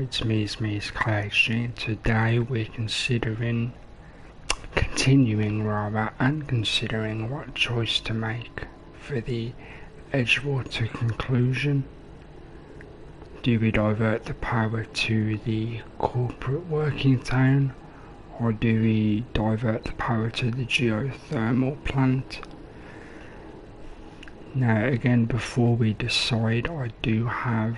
it's me, it's KHG, and today we're continuing and considering what choice to make for the Edgewater conclusion. Do we divert the power to the corporate working town, or do we divert the power to the geothermal plant? Now again, before we decide, I do have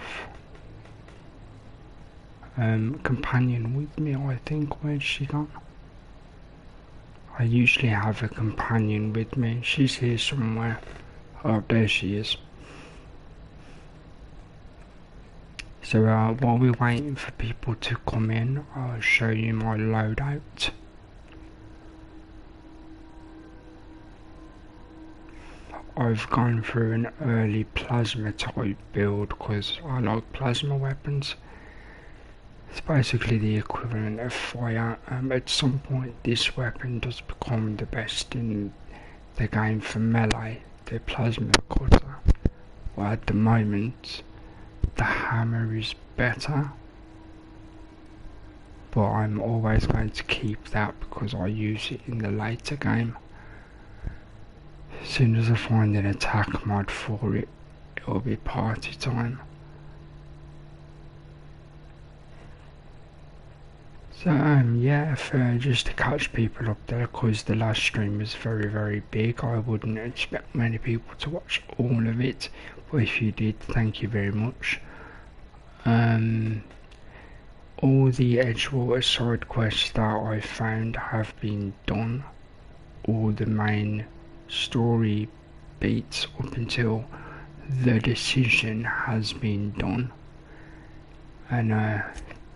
companion with me, I think. Where's she gone? I usually have a companion with me. She's here somewhere. Oh, there she is. So while we're waiting for people to come in, I'll show you my loadout. I've gone through an early plasma type build because I like plasma weapons. It's basically the equivalent of fire. At some point this weapon does become the best in the game for melee, the plasma cutter. Well, at the moment the hammer is better, but I'm always going to keep that because I use it in the later game. As soon as I find an attack mod for it, it'll be party time. So yeah, just to catch people up there, because the last stream was very big, I wouldn't expect many people to watch all of it, but if you did, thank you very much. All the Edgewater side quests that I found have been done. All the main story beats up until the decision has been done. And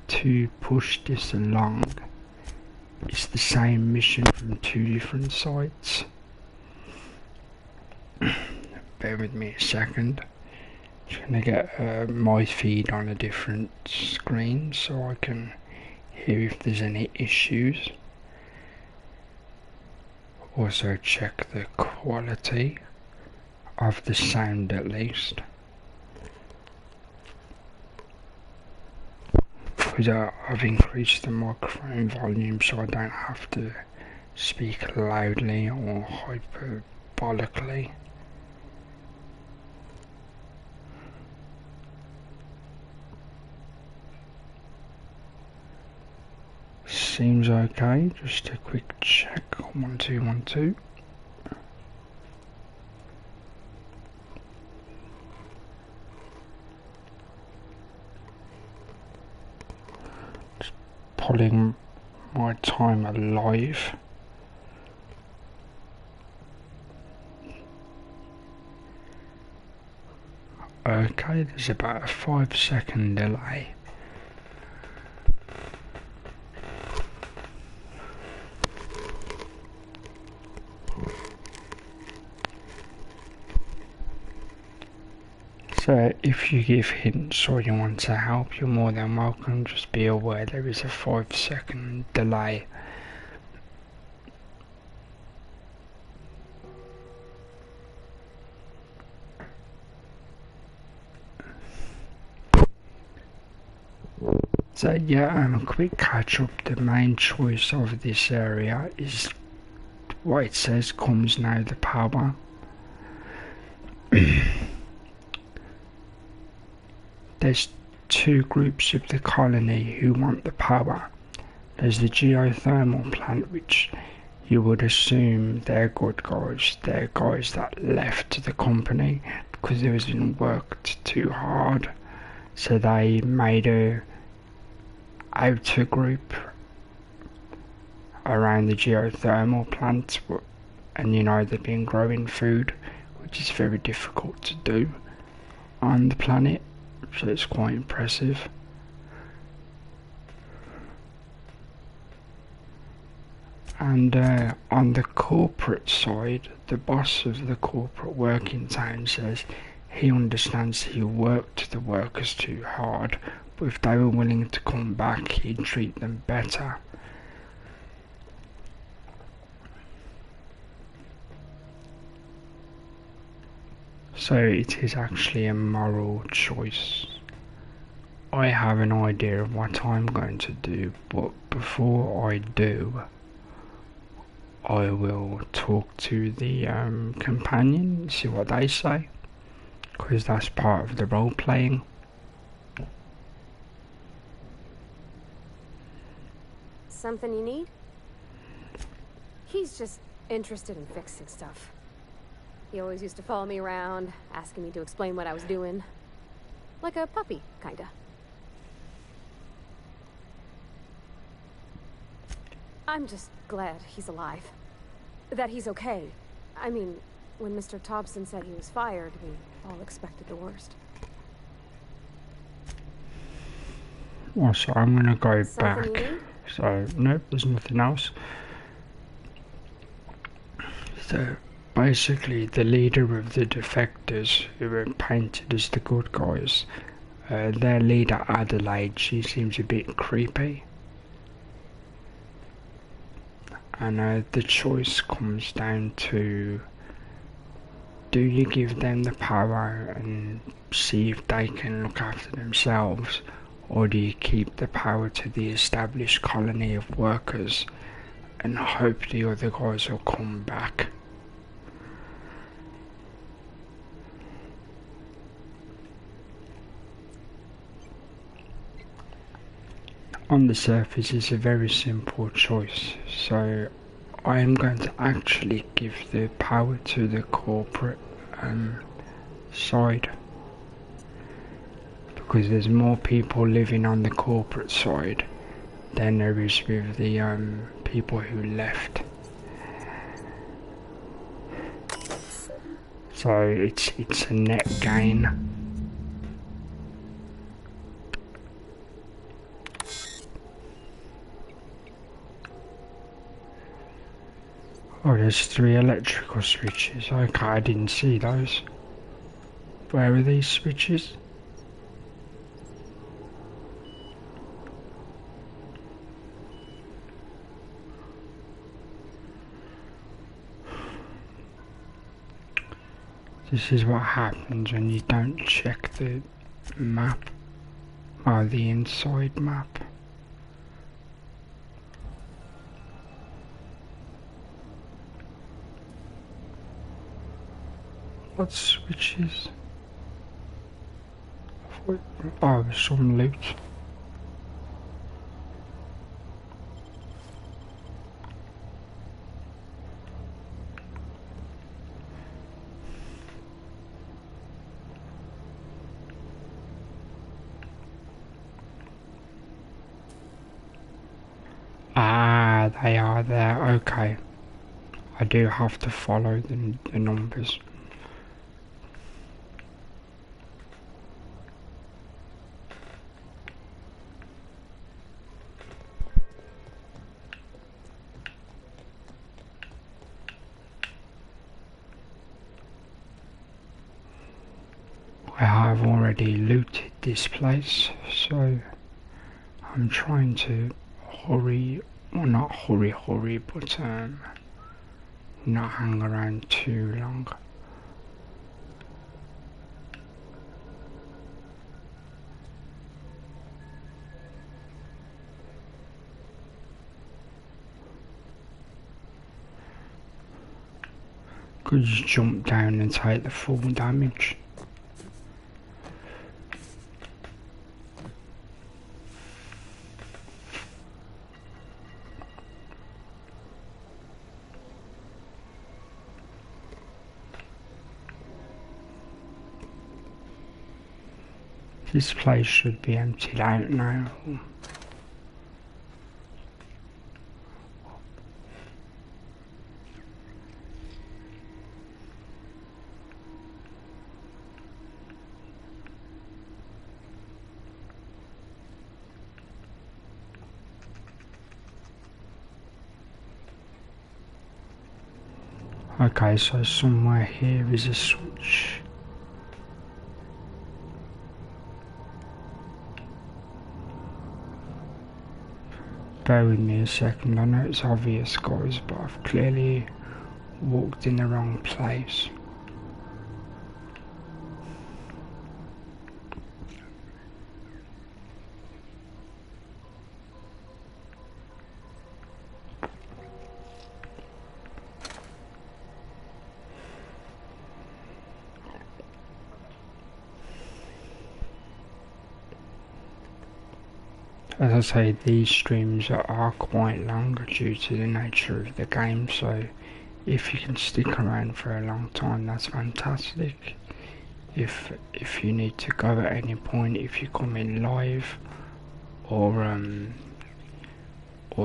to push this along, it's the same mission from two different sites. Bear with me a second. Just gonna get my feed on a different screen so I can hear if there's any issues. Also check the quality of the sound at least. Because I've increased the microphone volume so I don't have to speak loudly or hyperbolically. Seems okay, just a quick check. 1 2 1 2. Pulling my time alive. Okay, there's about a 5-second delay. So if you give hints or you want to help, you're more than welcome. Just be aware there is a 5-second delay. So yeah, a quick catch up. The main choice of this area is what it says comes now the power. There's two groups of the colony who want the power. There's the geothermal plant, which you would assume they're good guys. They're guys that left the company because they wasn't worked too hard. So they made a outer group around the geothermal plant, and you know they've been growing food, which is very difficult to do on the planet. So it's quite impressive. And on the corporate side, the boss of the corporate working town says he understands he worked the workers too hard, but if they were willing to come back, he'd treat them better. So it is actually a moral choice I have an idea of what I'm going to do, but before I do, I will talk to the companion, see what they say, because that's part of the role playing. Something you need? He's just interested in fixing stuff. He always used to follow me around, asking me to explain what I was doing. Like a puppy, kinda. I'm just glad he's alive. That he's okay. I mean, when Mr. Thompson said he was fired, we all expected the worst. Well, so I'm gonna go Something back. you need? So, nope, there's nothing else. So, basically, the leader of the defectors, who were painted as the good guys, their leader Adelaide, she seems a bit creepy. And the choice comes down to, do you give them the power and see if they can look after themselves, or do you keep the power to the established colony of workers and hope the other guys will come back? On the surface, it's a very simple choice, so I am going to actually give the power to the corporate side, because there's more people living on the corporate side than there is with the people who left. So it's a net gain. Oh, there's 3 electrical switches. Okay, I didn't see those. Where are these switches? This is what happens when you don't check the map, or the inside map. What switches? Oh, some loot. Ah, they are there. Okay. I do have to follow the numbers. I have already looted this place, so I'm trying to hurry, well not hurry, but not hang around too long. Could just jump down and take the full damage. This place should be emptied out now. Okay, so somewhere here is a switch. Bear with me a second, I know it's obvious guys, but I've clearly walked in the wrong place. As I say, these streams are quite long due to the nature of the game, so if you can stick around for a long time, that's fantastic. If you need to go at any point, if you come in live, or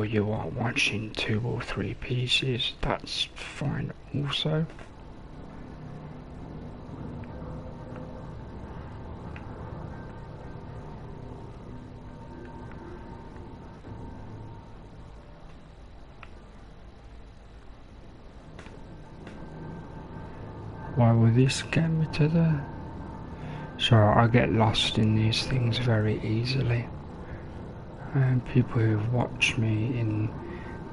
you are watching 2 or 3 pieces, that's fine also. Why will this get me to the... So I get lost in these things very easily. And people who've watched me in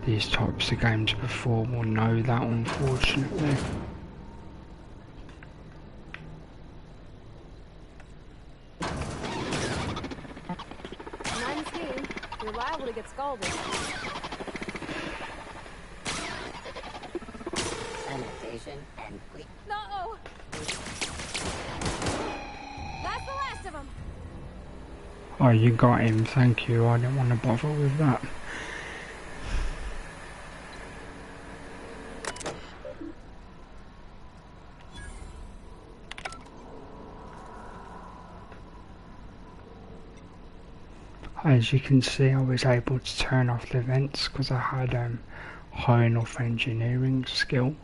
these types of games before will know that, unfortunately. Nice game. You're liable to get scalded. Sanitation and quick. No! That's the last of them! Oh, you got him, thank you. I didn't want to bother with that. As you can see, I was able to turn off the vents because I had high enough engineering skill.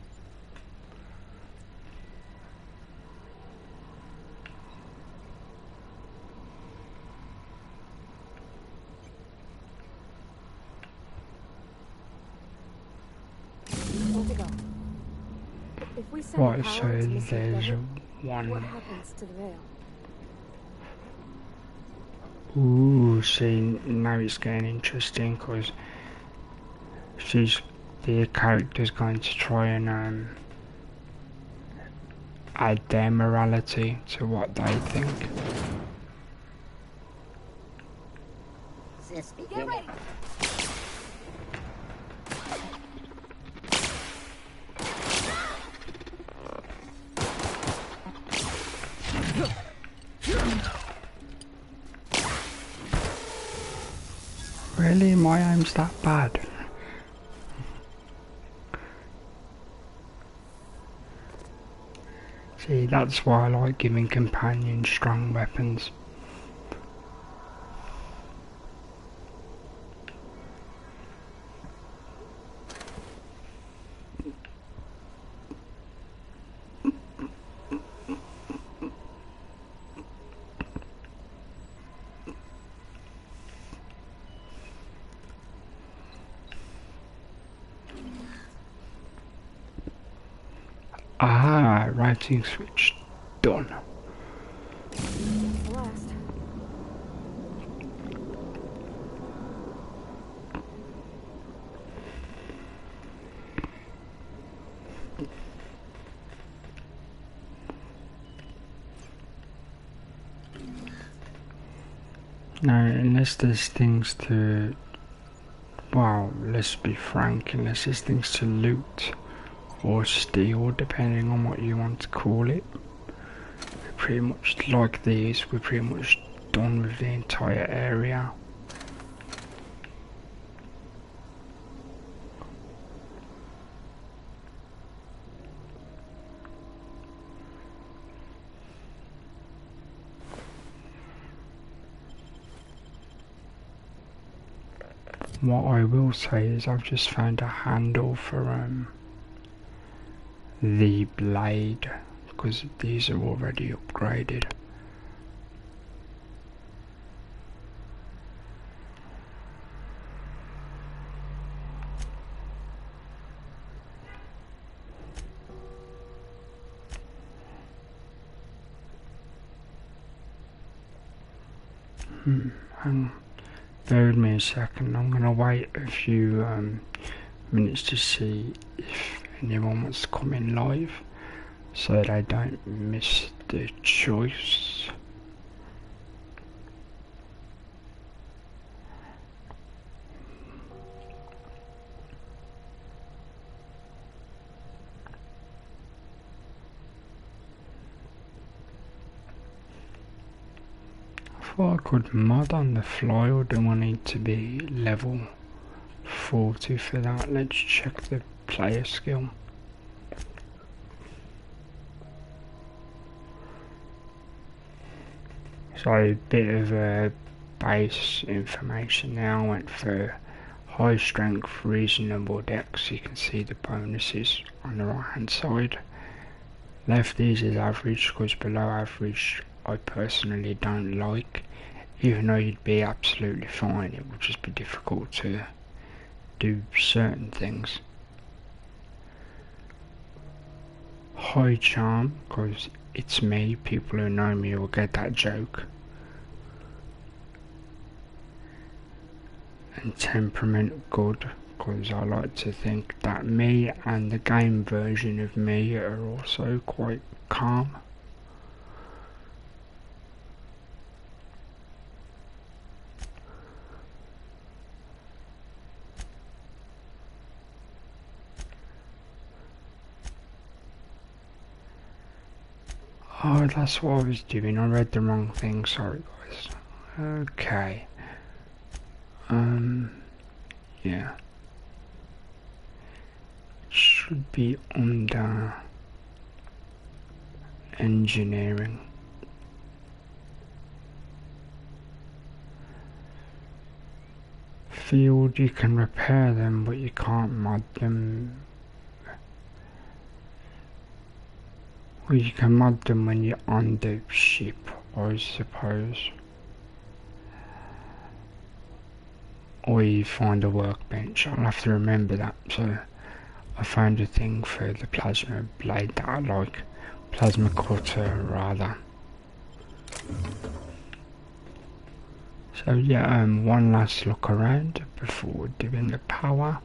Where to go? If we send Right, power so to Mr. there's Devil, one. what happens to the veil? Ooh, see, now it's getting interesting because the character's going to try and add their morality to what they think. Sis, Get begin ready! Really, my aim's that bad? See, that's why I like giving companions strong weapons. Ah, writing switch done. The last. Now, unless there's things to... Well, let's be frank, unless there's things to loot or steal, depending on what you want to call it. We're pretty much like these, we're pretty much done with the entire area. What I will say is I've just found a handle for the blade, because these are already upgraded. And bear with me a second, I'm going to wait a few minutes to see if anyone wants to come in live so they don't miss the choice. thought I could mod on the fly, or do I need to be level 40 for that? Let's check the player skill. So a bit of base information now. I went for high strength, reasonable dex. You can see the bonuses on the right hand side. Lefties is average, because below average I personally don't like. Even though you'd be absolutely fine, it would just be difficult to do certain things. High charm, because it's me. People who know me will get that joke. And temperament, good, because I like to think that me and the game version of me are also quite calm. Oh, that's what I was doing. I read the wrong thing. Sorry, guys. Okay. Yeah. Should be under engineering. Field, you can repair them, but you can't mod them. Well, you can mod them when you're on the ship, I suppose. Or you find a workbench. I'll have to remember that. So I found a thing for the plasma blade that I like. Plasma cutter, rather. So yeah, one last look around before doing the power.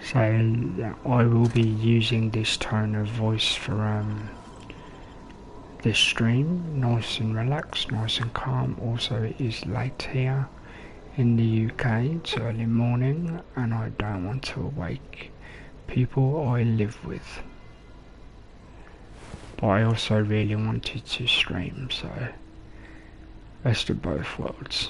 So I will be using this tone of voice for this stream. Nice and relaxed, nice and calm. Also, it is late here in the UK. It's early morning, and I don't want to wake people I live with. But I also really wanted to stream, so best of both worlds.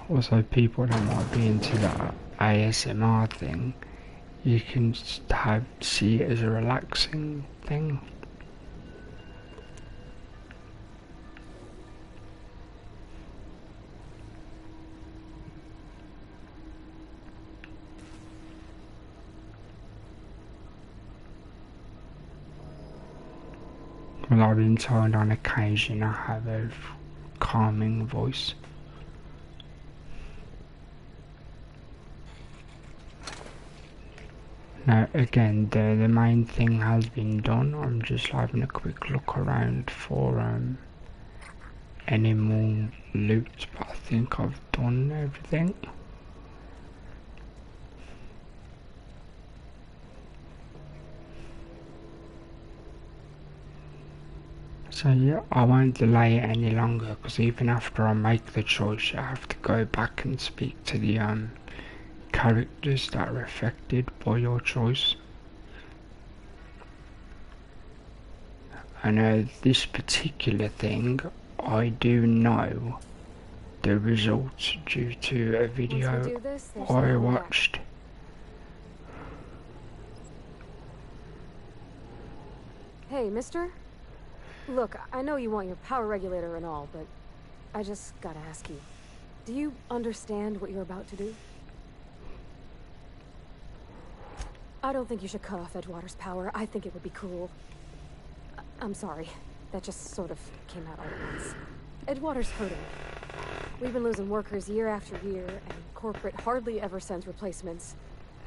Also, people that might be into that ASMR thing, you can see it as a relaxing thing. Well, I've been told on occasion I have a calming voice. Now again, the main thing has been done. I'm just having a quick look around for any more loot, but I think I've done everything. So yeah, I won't delay it any longer, because even after I make the choice, I have to go back and speak to the characters that are affected by your choice. And this particular thing, I do know the results due to a video I watched. Hey, mister? Look, I know you want your power regulator and all, but I just gotta ask you. Do you understand what you're about to do? I don't think you should cut off Edgewater's power. I think it would be cruel. I'm sorry. That just sort of came out all at once. Edgewater's hurting. We've been losing workers year after year, and corporate hardly ever sends replacements.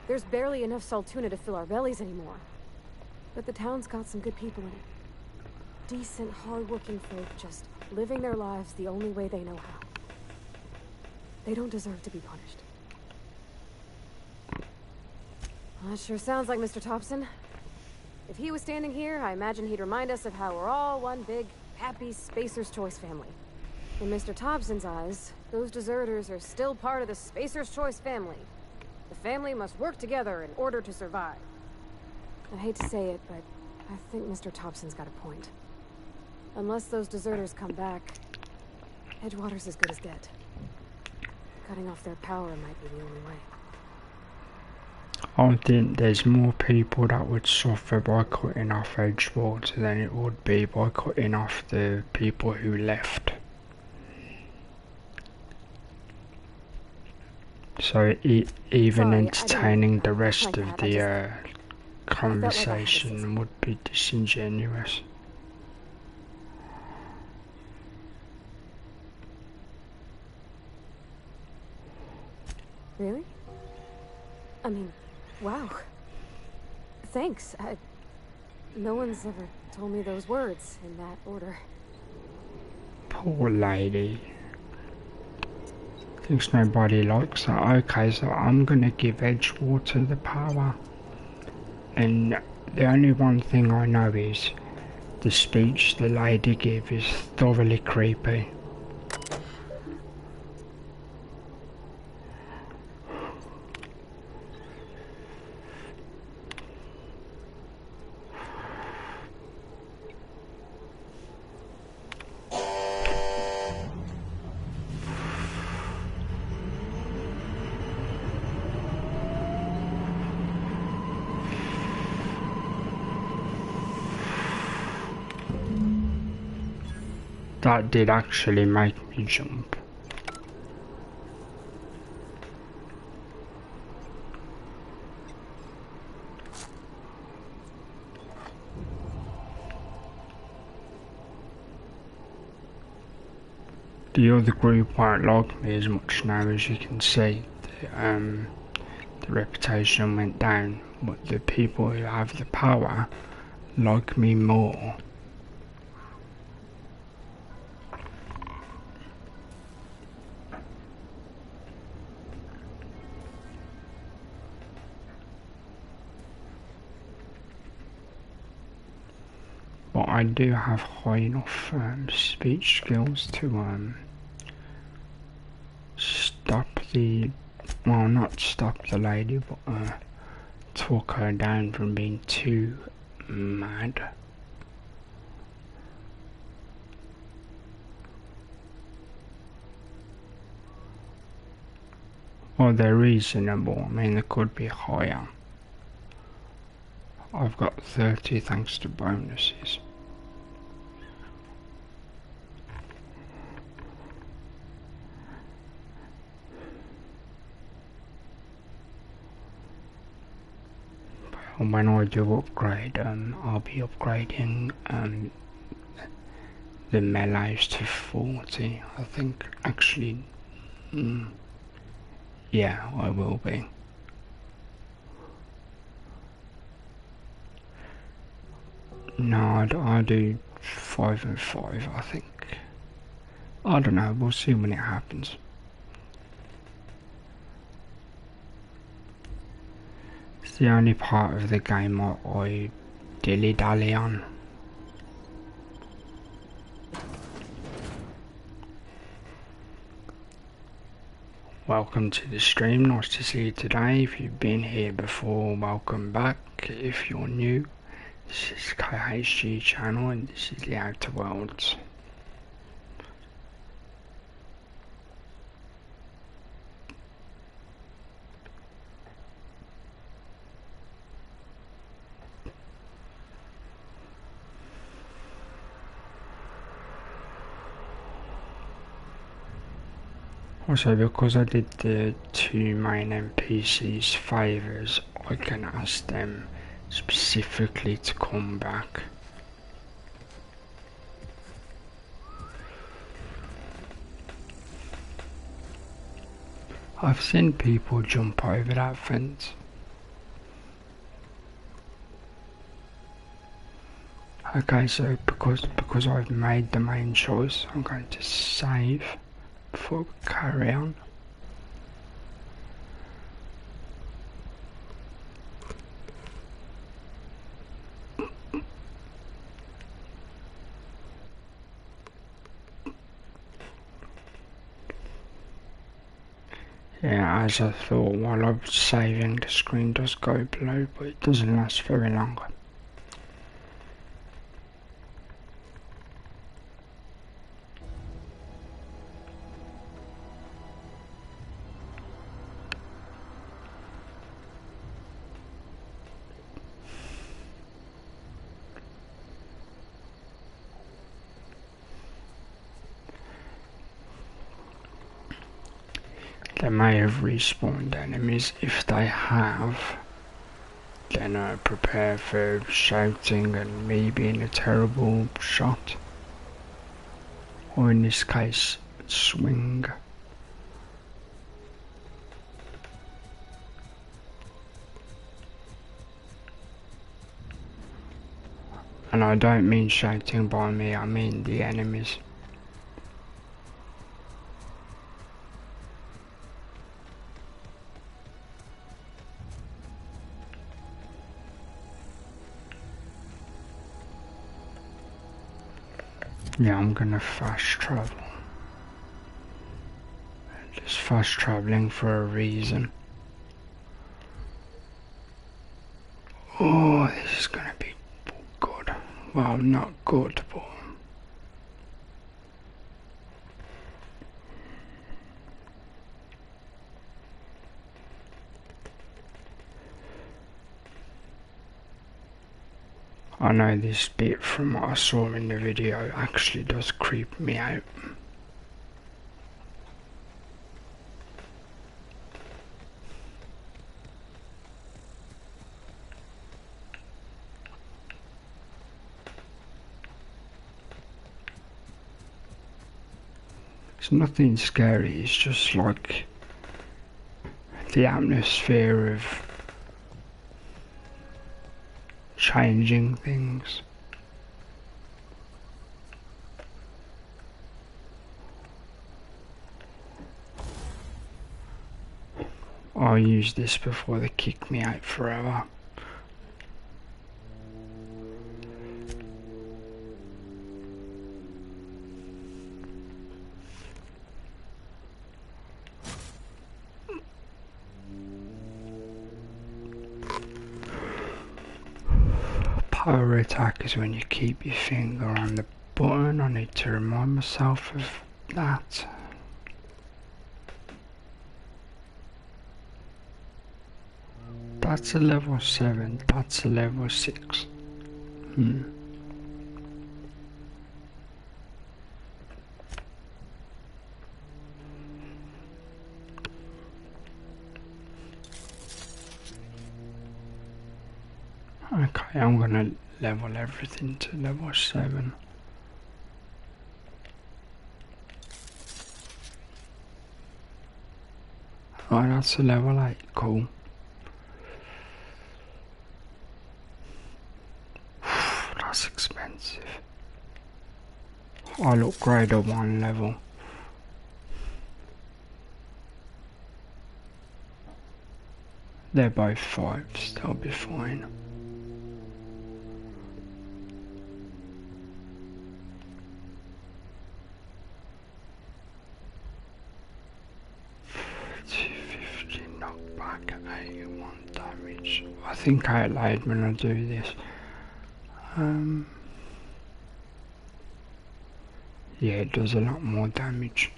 There's barely enough Saltuna to fill our bellies anymore. But the town's got some good people in it. Decent, hard-working folk just living their lives the only way they know how. They don't deserve to be punished. Well, that sure sounds like Mr. Thompson. If he was standing here, I imagine he'd remind us of how we're all one big, happy Spacer's Choice family. In Mr. Thompson's eyes, those deserters are still part of the Spacer's Choice family. The family must work together in order to survive. I hate to say it, but I think Mr. Thompson's got a point. Unless those deserters come back, Edgewater's as good as dead. Cutting off their power might be the only way. I think there's more people that would suffer by cutting off Edgewater than it would be by cutting off the people who left. So even entertaining the rest of the conversation would be disingenuous. Really? I mean, wow. Thanks. No one's ever told me those words in that order. Poor lady. Thinks nobody likes her. Okay, so I'm gonna give Edgewater the power. And the only one thing I know is the speech the lady gave is thoroughly creepy. That did actually make me jump. The other group won't like me as much now, as you can see. The reputation went down, but the people who have the power like me more. But I do have high enough speech skills to stop the, well, not stop the lady, but talk her down from being too mad. Well, they're reasonable. I mean, they could be higher. I've got 30 thanks to bonuses. And when I do upgrade, I'll be upgrading the melees to 40, I think. Actually, yeah, I will be. No, I'll do 5 and 5, I think. I don't know, we'll see when it happens. It's the only part of the game I dilly-dally on. Welcome to the stream, nice to see you today. If you've been here before, welcome back. If you're new, this is KHG channel and this is the Outer Worlds. Also, because I did the 2 main NPCs favours, I can ask them specifically to come back. I've seen people jump over that fence. Okay, so because I've made the main choice, I'm going to save before we carry on. Yeah, as I thought, while I was saving, the screen does go blue, but it doesn't last very long. They may have respawned enemies. If they have, then prepare for shouting and me being a terrible shot. Or in this case, swing. And I don't mean shouting by me, I mean the enemies. Yeah, I'm gonna fast travel. Just fast traveling for a reason. Oh, this is gonna be good. Well, not good, but... I know this bit from what I saw in the video actually does creep me out. It's nothing scary, it's just like the atmosphere of changing things. I'll use this before they kick me out forever. Power attack is when you keep your finger on the button. I need to remind myself of that. That's a level 7, that's a level 6. Okay, I'm gonna level everything to level 7. Oh, that's a level 8, cool. That's expensive. I'll upgrade at 1 level. They're both 5s, they'll be fine. Knockback, 81 damage. I think I lied when I do this. Yeah, it does a lot more damage.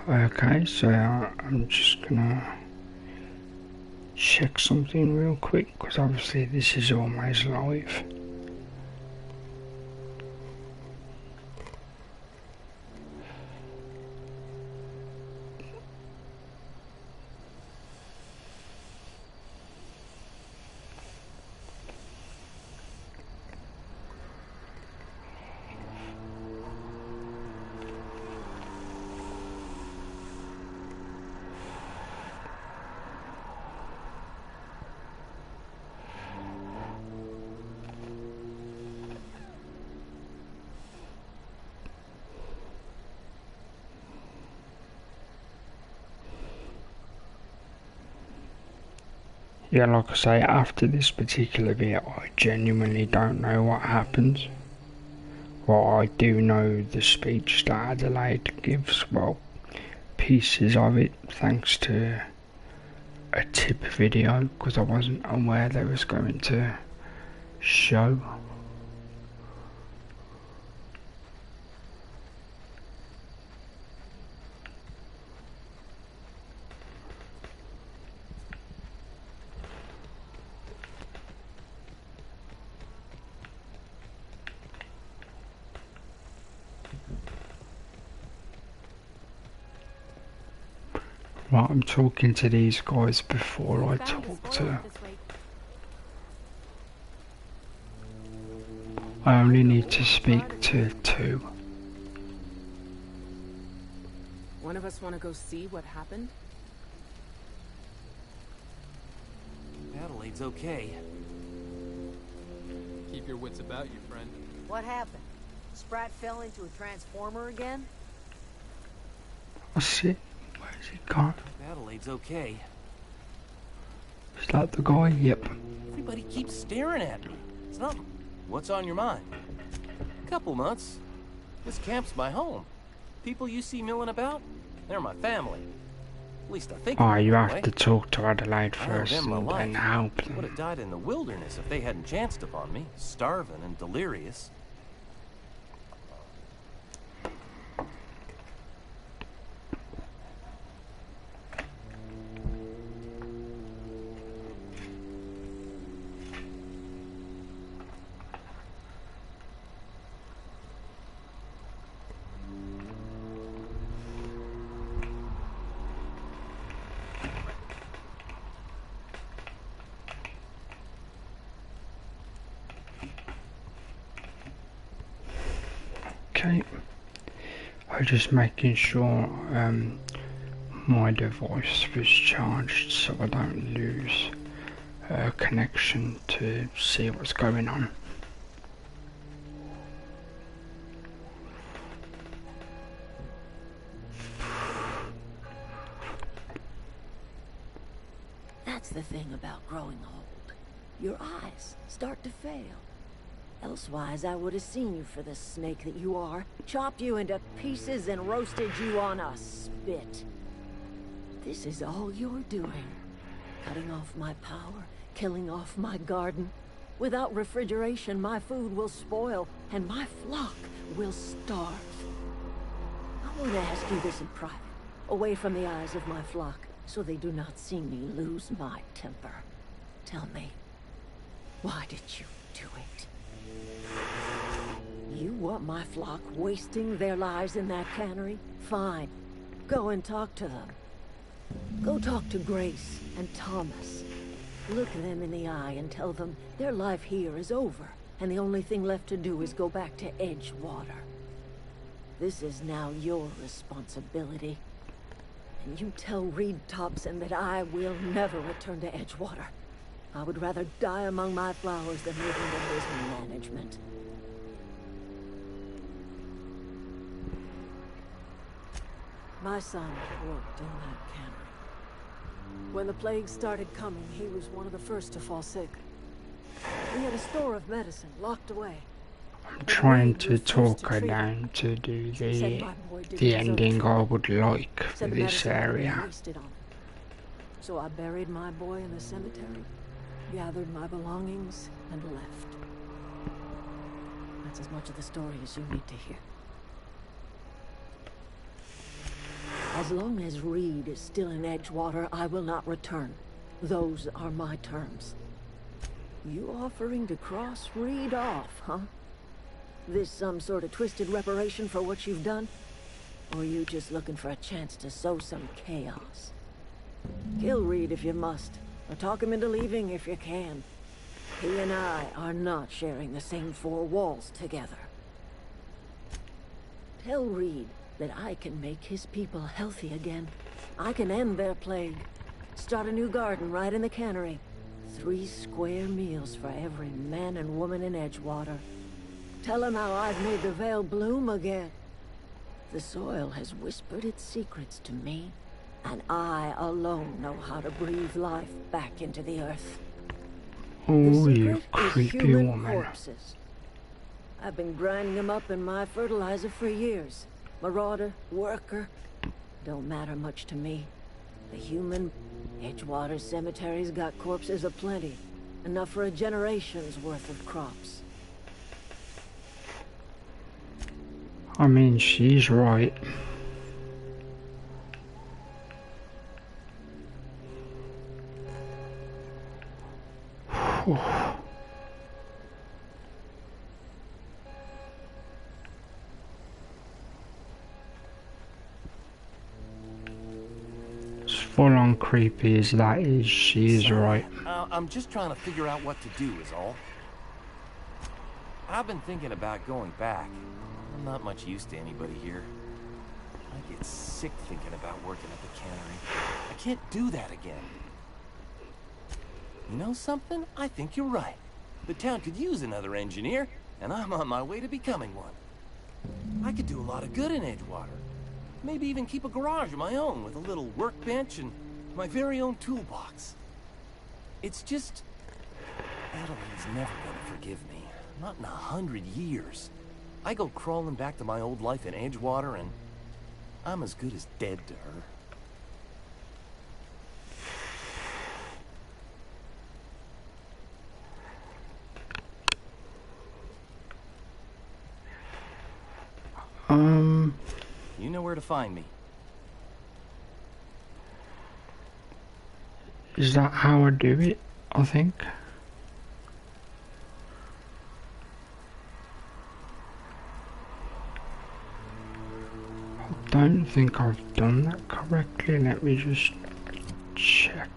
Okay, so I'm just gonna check something real quick, because obviously this is always live. Yeah, like I say, after this particular bit, I genuinely don't know what happens. Well, I do know the speech that Adelaide gives, well, pieces of it, thanks to a tip video, because I wasn't aware they was going to show. Right, I'm talking to these guys before I talk to... I only need to speak to 2. One of us want to go see what happened? Adelaide's okay. Keep your wits about you, friend. What happened? Sprat fell into a transformer again? What's it? Where's he gone? Adelaide's okay. Is that the guy? Yep. Everybody keeps staring at me. It's not... What's on your mind? Couple months. This camp's my home. People you see milling about, they're my family. At least I think. Oh, you have anyway. to talk to Adelaide I owe first them my and life. then help them. Would have died in the wilderness if they hadn't chanced upon me, starving and delirious. Okay, I'm just making sure my device was charged so I don't lose connection to see what's going on. That's the thing about growing old. Your eyes start to fail. Elsewise, I would have seen you for the snake that you are, chopped you into pieces and roasted you on a spit. This is all you're doing. Cutting off my power, killing off my garden. Without refrigeration, my food will spoil, and my flock will starve. I want to ask you this in private, away from the eyes of my flock, so they do not see me lose my temper. Tell me, why did you do it? You want my flock wasting their lives in that cannery? Fine. Go and talk to them. Go talk to Grace and Thomas. Look them in the eye and tell them their life here is over, and the only thing left to do is go back to Edgewater. This is now your responsibility. And you tell Reed Thompson that I will never return to Edgewater. I would rather die among my flowers than live under his management. My son worked in that cannery. When the plague started coming, he was one of the first to fall sick. We had a store of medicine locked away. I'm trying to talk her down to do the ending I would like for this area. So I buried my boy in the cemetery, gathered my belongings, and left. That's as much of the story as you need to hear. As long as Reed is still in Edgewater, I will not return. Those are my terms. You offering to cross Reed off, huh? This some sort of twisted reparation for what you've done? Or are you just looking for a chance to sow some chaos? Kill Reed if you must, or talk him into leaving if you can. He and I are not sharing the same four walls together. Tell Reed that I can make his people healthy again. I can end their plague. Start a new garden right in the cannery. 3 square meals for every man and woman in Edgewater. Tell him how I've made the Vale bloom again. The soil has whispered its secrets to me, and I alone know how to breathe life back into the earth. Oh, The you secret is creepy human woman. corpses. I've been grinding them up in my fertilizer for years. Marauder, worker, don't matter much to me. The human Edgewater cemetery's got corpses aplenty. Enough for a generation's worth of crops. I mean, she's right. As full on creepy as that is, she is right. I'm just trying to figure out what to do is all. I've been thinking about going back. I'm not much use to anybody here. I get sick thinking about working at the cannery. I can't do that again. You know something? I think you're right. The town could use another engineer, and I'm on my way to becoming one. I could do a lot of good in Edgewater. Maybe even keep a garage of my own with a little workbench and my very own toolbox. It's just... Adeline's never gonna forgive me. Not in 100 years. I go crawling back to my old life in Edgewater, and I'm as good as dead to her. You know where to find me. Is that how I do it? I think. I don't think I've done that correctly. Let me just check.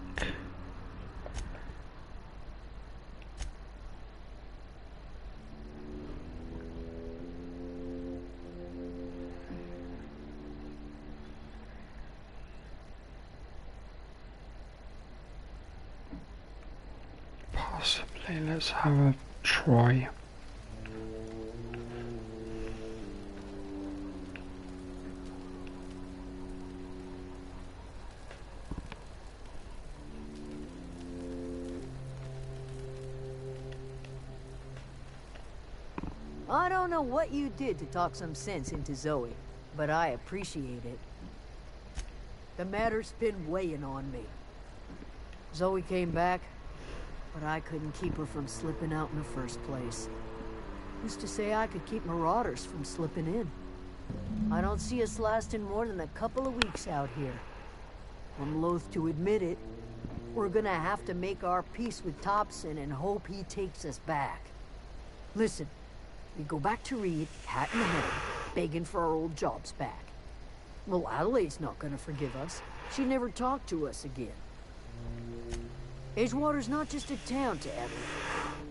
Possibly. Let's have a try. I don't know what you did to talk some sense into Zoe, but I appreciate it. The matter's been weighing on me. Zoe came back, but I couldn't keep her from slipping out in the first place. Who's to say I could keep marauders from slipping in? I don't see us lasting more than a couple of weeks out here. I'm loath to admit it. We're gonna have to make our peace with Thompson and hope he takes us back. Listen, we go back to Reed, hat in hand, begging for our old jobs back. Well, Adelaide's not gonna forgive us. She never talked to us again. Edgewater's not just a town to Adelaide.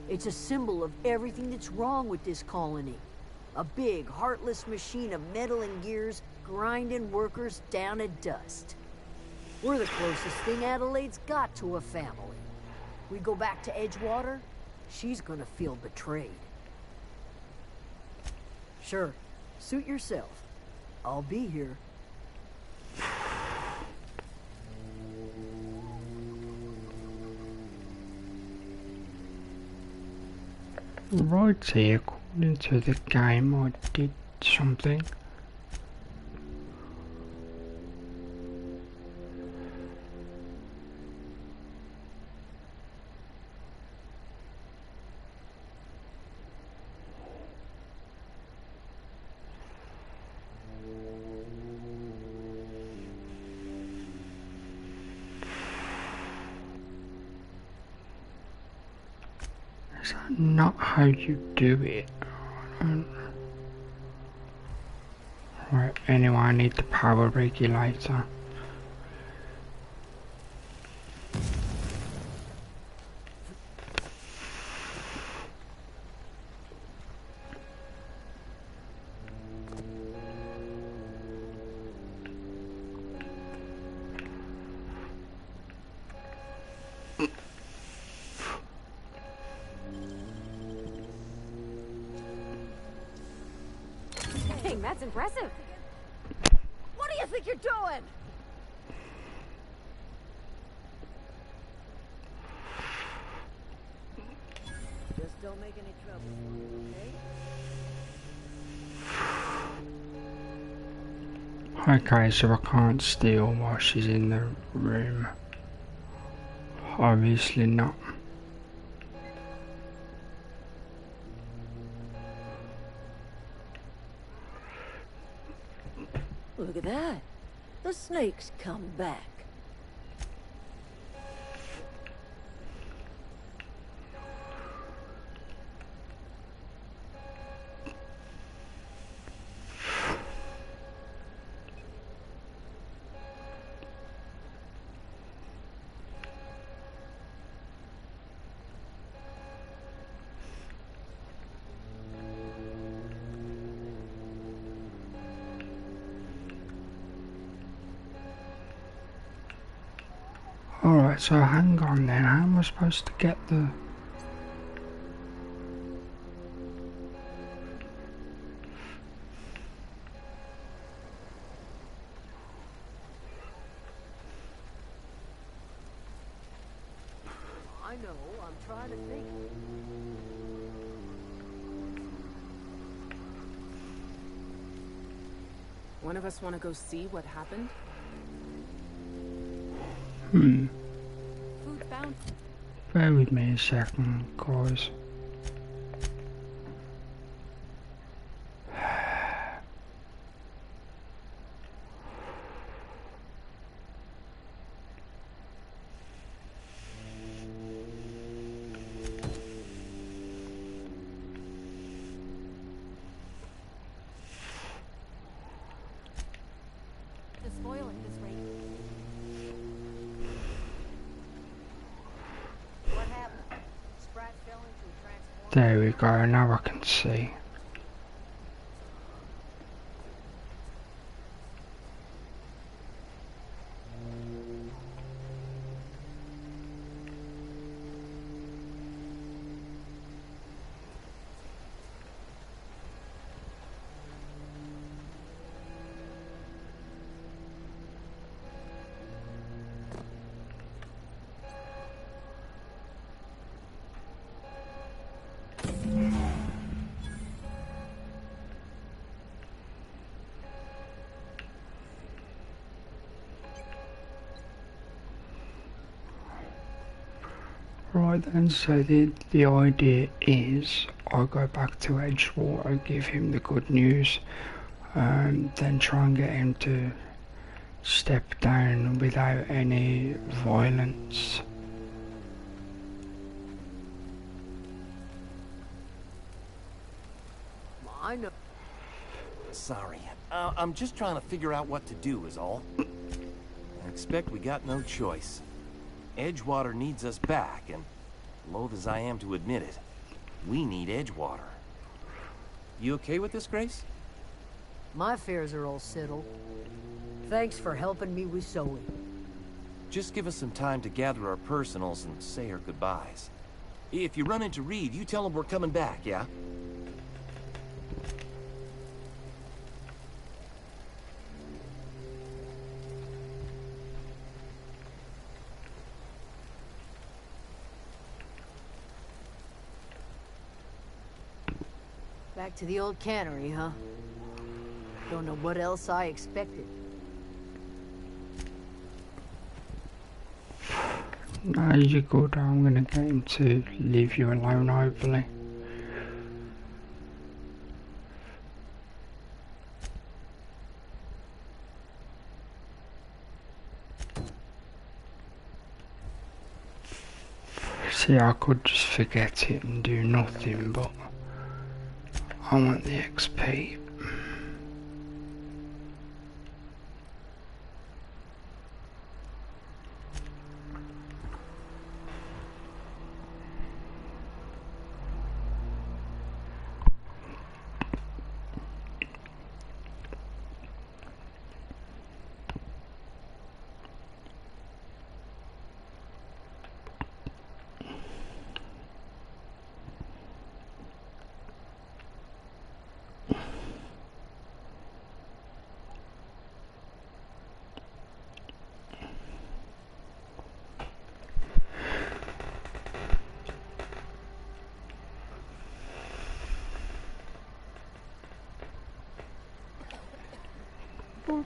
It's a symbol of everything that's wrong with this colony. A big, heartless machine of metal and gears, grinding workers down to dust. We're the closest thing Adelaide's got to a family. We go back to Edgewater, she's gonna feel betrayed. Sure, suit yourself. I'll be here. Right here, according to the game, I did something. Is that not how you do it? Right, anyway, I need the power regulator. Dang, that's impressive. What do you think you're doing? Just don't make any trouble, okay? Okay, so I can't steal while she's in the room. Obviously not. Look at that. The snake's come back. Alright, so hang on then, how am I supposed to get the... I know, I'm trying to think. One of us want to go see what happened? Food bound. Bear with me a second, guys. To spoil at this rate. What happened? Sprat fell into a transformer. There we go, now I can see. Right then, so the idea is I go back to Edgewater, give him the good news, then try and get him to step down without any violence. I know. Sorry. I'm just trying to figure out what to do is all. I expect we got no choice. Edgewater needs us back, and loath as I am to admit it, we need Edgewater. You okay with this, Grace? My affairs are all settled. Thanks for helping me with Zoe. Just give us some time to gather our personals and say our goodbyes. If you run into Reed, you tell him we're coming back, yeah? Back to the old cannery, huh? Don't know what else I expected. No, you're good. I'm gonna get him to leave you alone, hopefully. See, I could just forget it and do nothing, but I want the XP.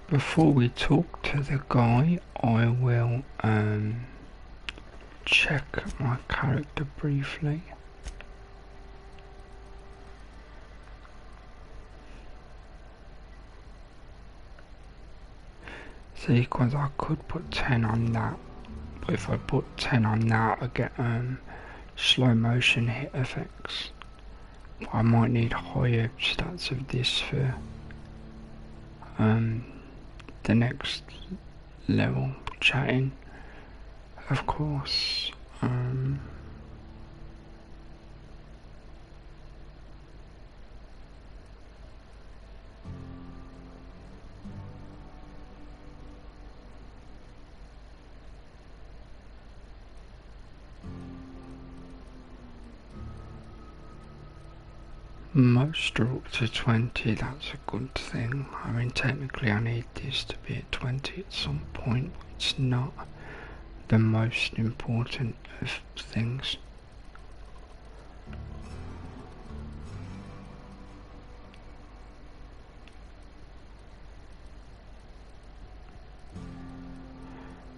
Before we talk to the guy, I will check my character briefly. See, because I could put 10 on that, but if I put 10 on that I get slow motion hit effects. I might need higher stats of this for the next level chatting, of course. Most are up to 20, that's a good thing. I mean, technically I need this to be at 20 at some point, but it's not the most important of things.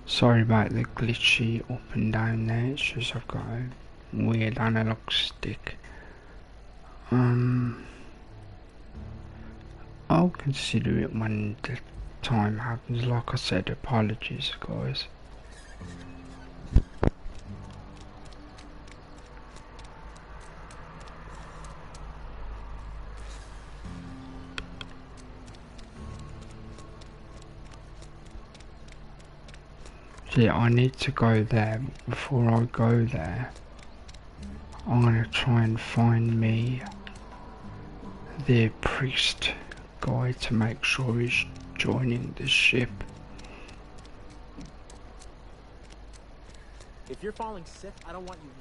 Sorry about the glitchy up and down there, it's just I've got a weird analog stick. I'll consider it when the time happens. Like I said, apologies guys. See, I need to go there. Before I go there, I'm gonna try and find me the priest guy to make sure he's joining the ship. If you're falling sick, I don't want you near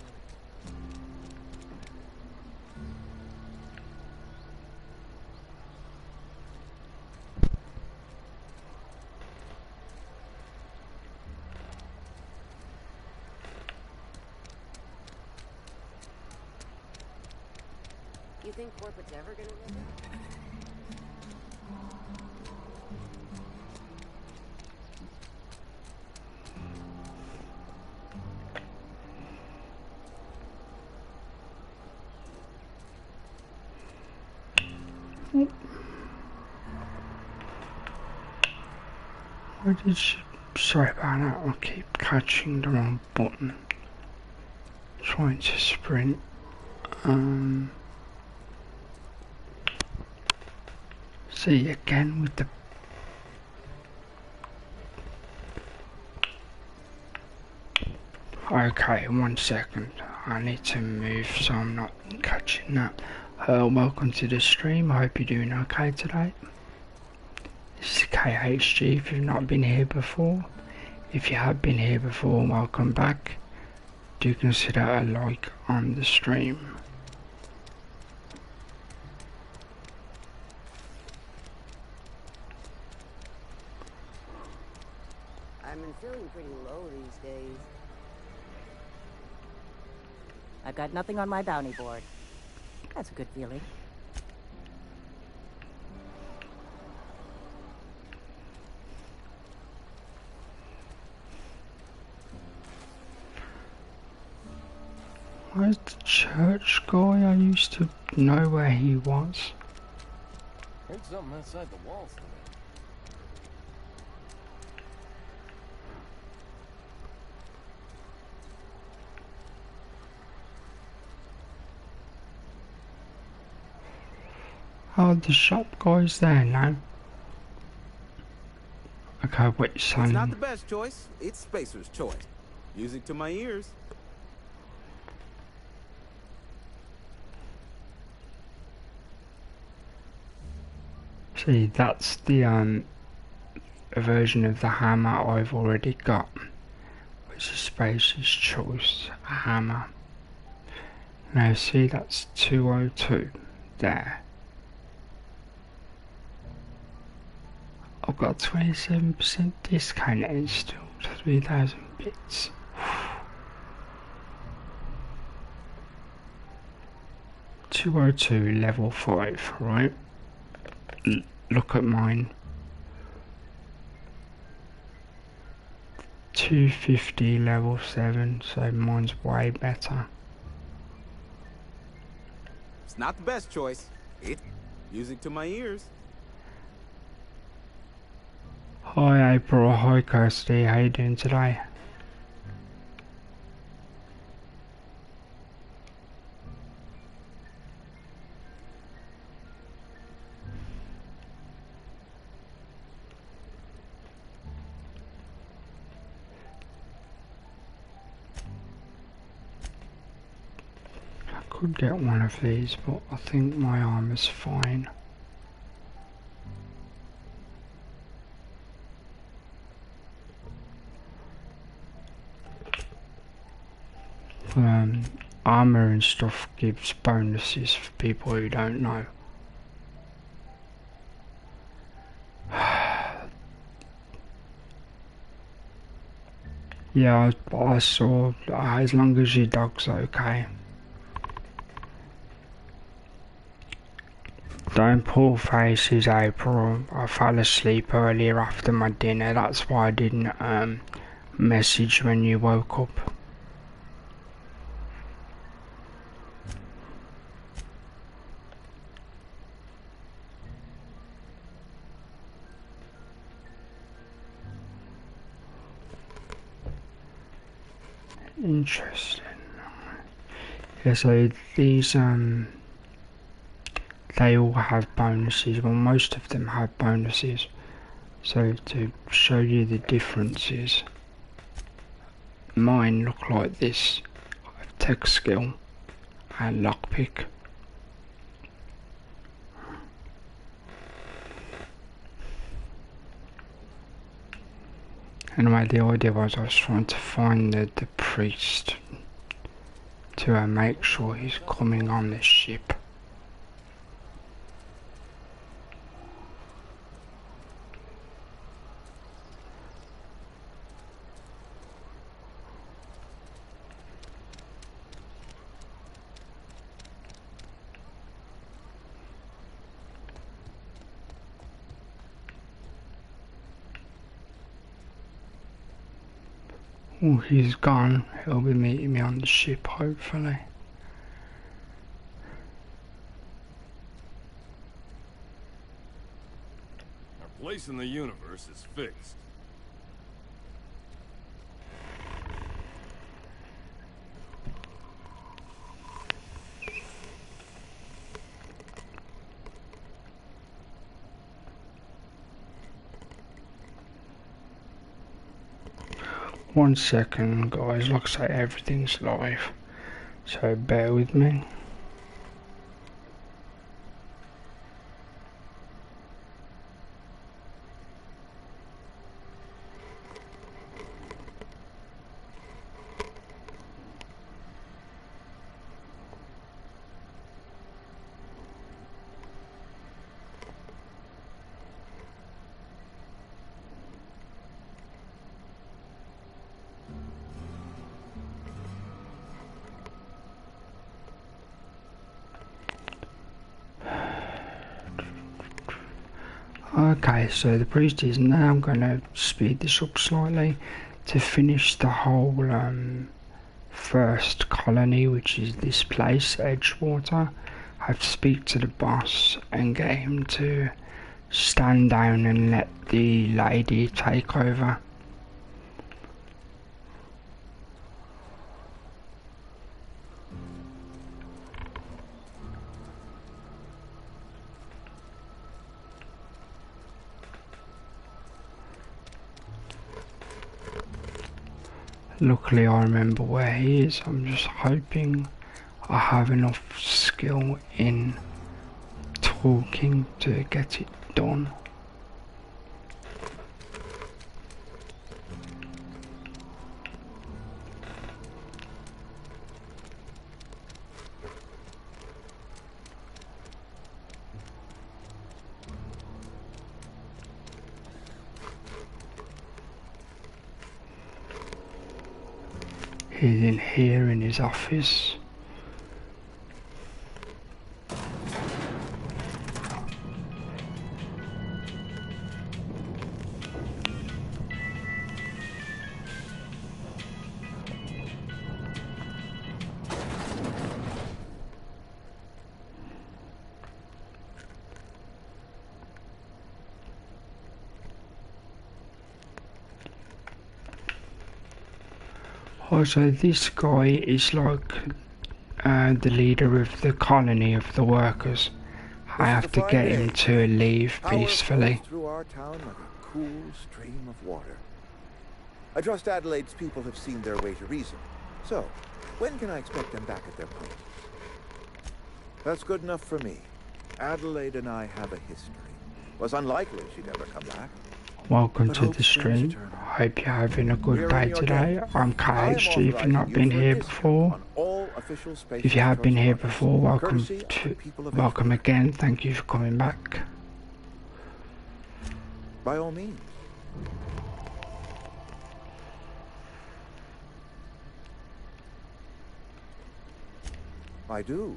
You think corporate's ever gonna live out? Why did she... Sorry about that, I keep catching the wrong button. Trying to sprint. See, again with the... Okay, 1 second. I need to move so I'm not catching that. Welcome to the stream, I hope you're doing okay today. This is KHG if you've not been here before. If you have been here before, welcome back. Do consider a like on the stream. I've been feeling pretty low these days. I've got nothing on my bounty board. That's a good feeling. Where's the church guy? I used to know where he was. Heard something outside the walls today. Oh, the shop guy's there now. Okay, wait, son. It's not the best choice. It's Spacer's choice. Music to my ears. See, that's the a version of the hammer I've already got, which is Spacer's choice, a hammer. Now see, that's 202 there. I've got 27% discount and it's still 3,000 bits. 202 level 5, right? Look at mine. 250 level 7, so mine's way better. It's not the best choice. It's music to my ears. Hi April, hi Kirsty, how you doing today? Could get one of these, but I think my armor's fine. Armor and stuff gives bonuses for people who don't know. Yeah, I saw, as long as your dog's okay. Don't pull faces, April. I fell asleep earlier after my dinner, that's why I didn't message when you woke up. Interesting. Yeah, so these they all have bonuses, well most of them have bonuses. So to show you the differences, mine look like this: tech skill and lockpick. Anyway, the idea was I was trying to find the priest to make sure he's coming on this ship. Oh, he's gone. He'll be meeting me on the ship, hopefully. Our place in the universe is fixed. One second, guys. Like I say, everything's live, so bear with me. Okay, so the priest is now. I'm going to speed this up slightly to finish the whole first colony, which is this place, Edgewater. I have to speak to the boss and get him to stand down and let the lady take over. Luckily I remember where he is. I'm just hoping I have enough skill in talking to get it done. He's in here in his office. Also, this guy is like the leader of the colony of the workers. I have to get him to leave peacefully. Power flows through our town like a cool stream of water. I trust Adelaide's people have seen their way to reason. So, when can I expect them back at their post? That's good enough for me. Adelaide and I have a history. Was unlikely she'd ever come back. Welcome to the stream. I hope you're having a good day today. I'm KHG if you've not been here before. If you have been here before, welcome again. Thank you for coming back. By all means. I do.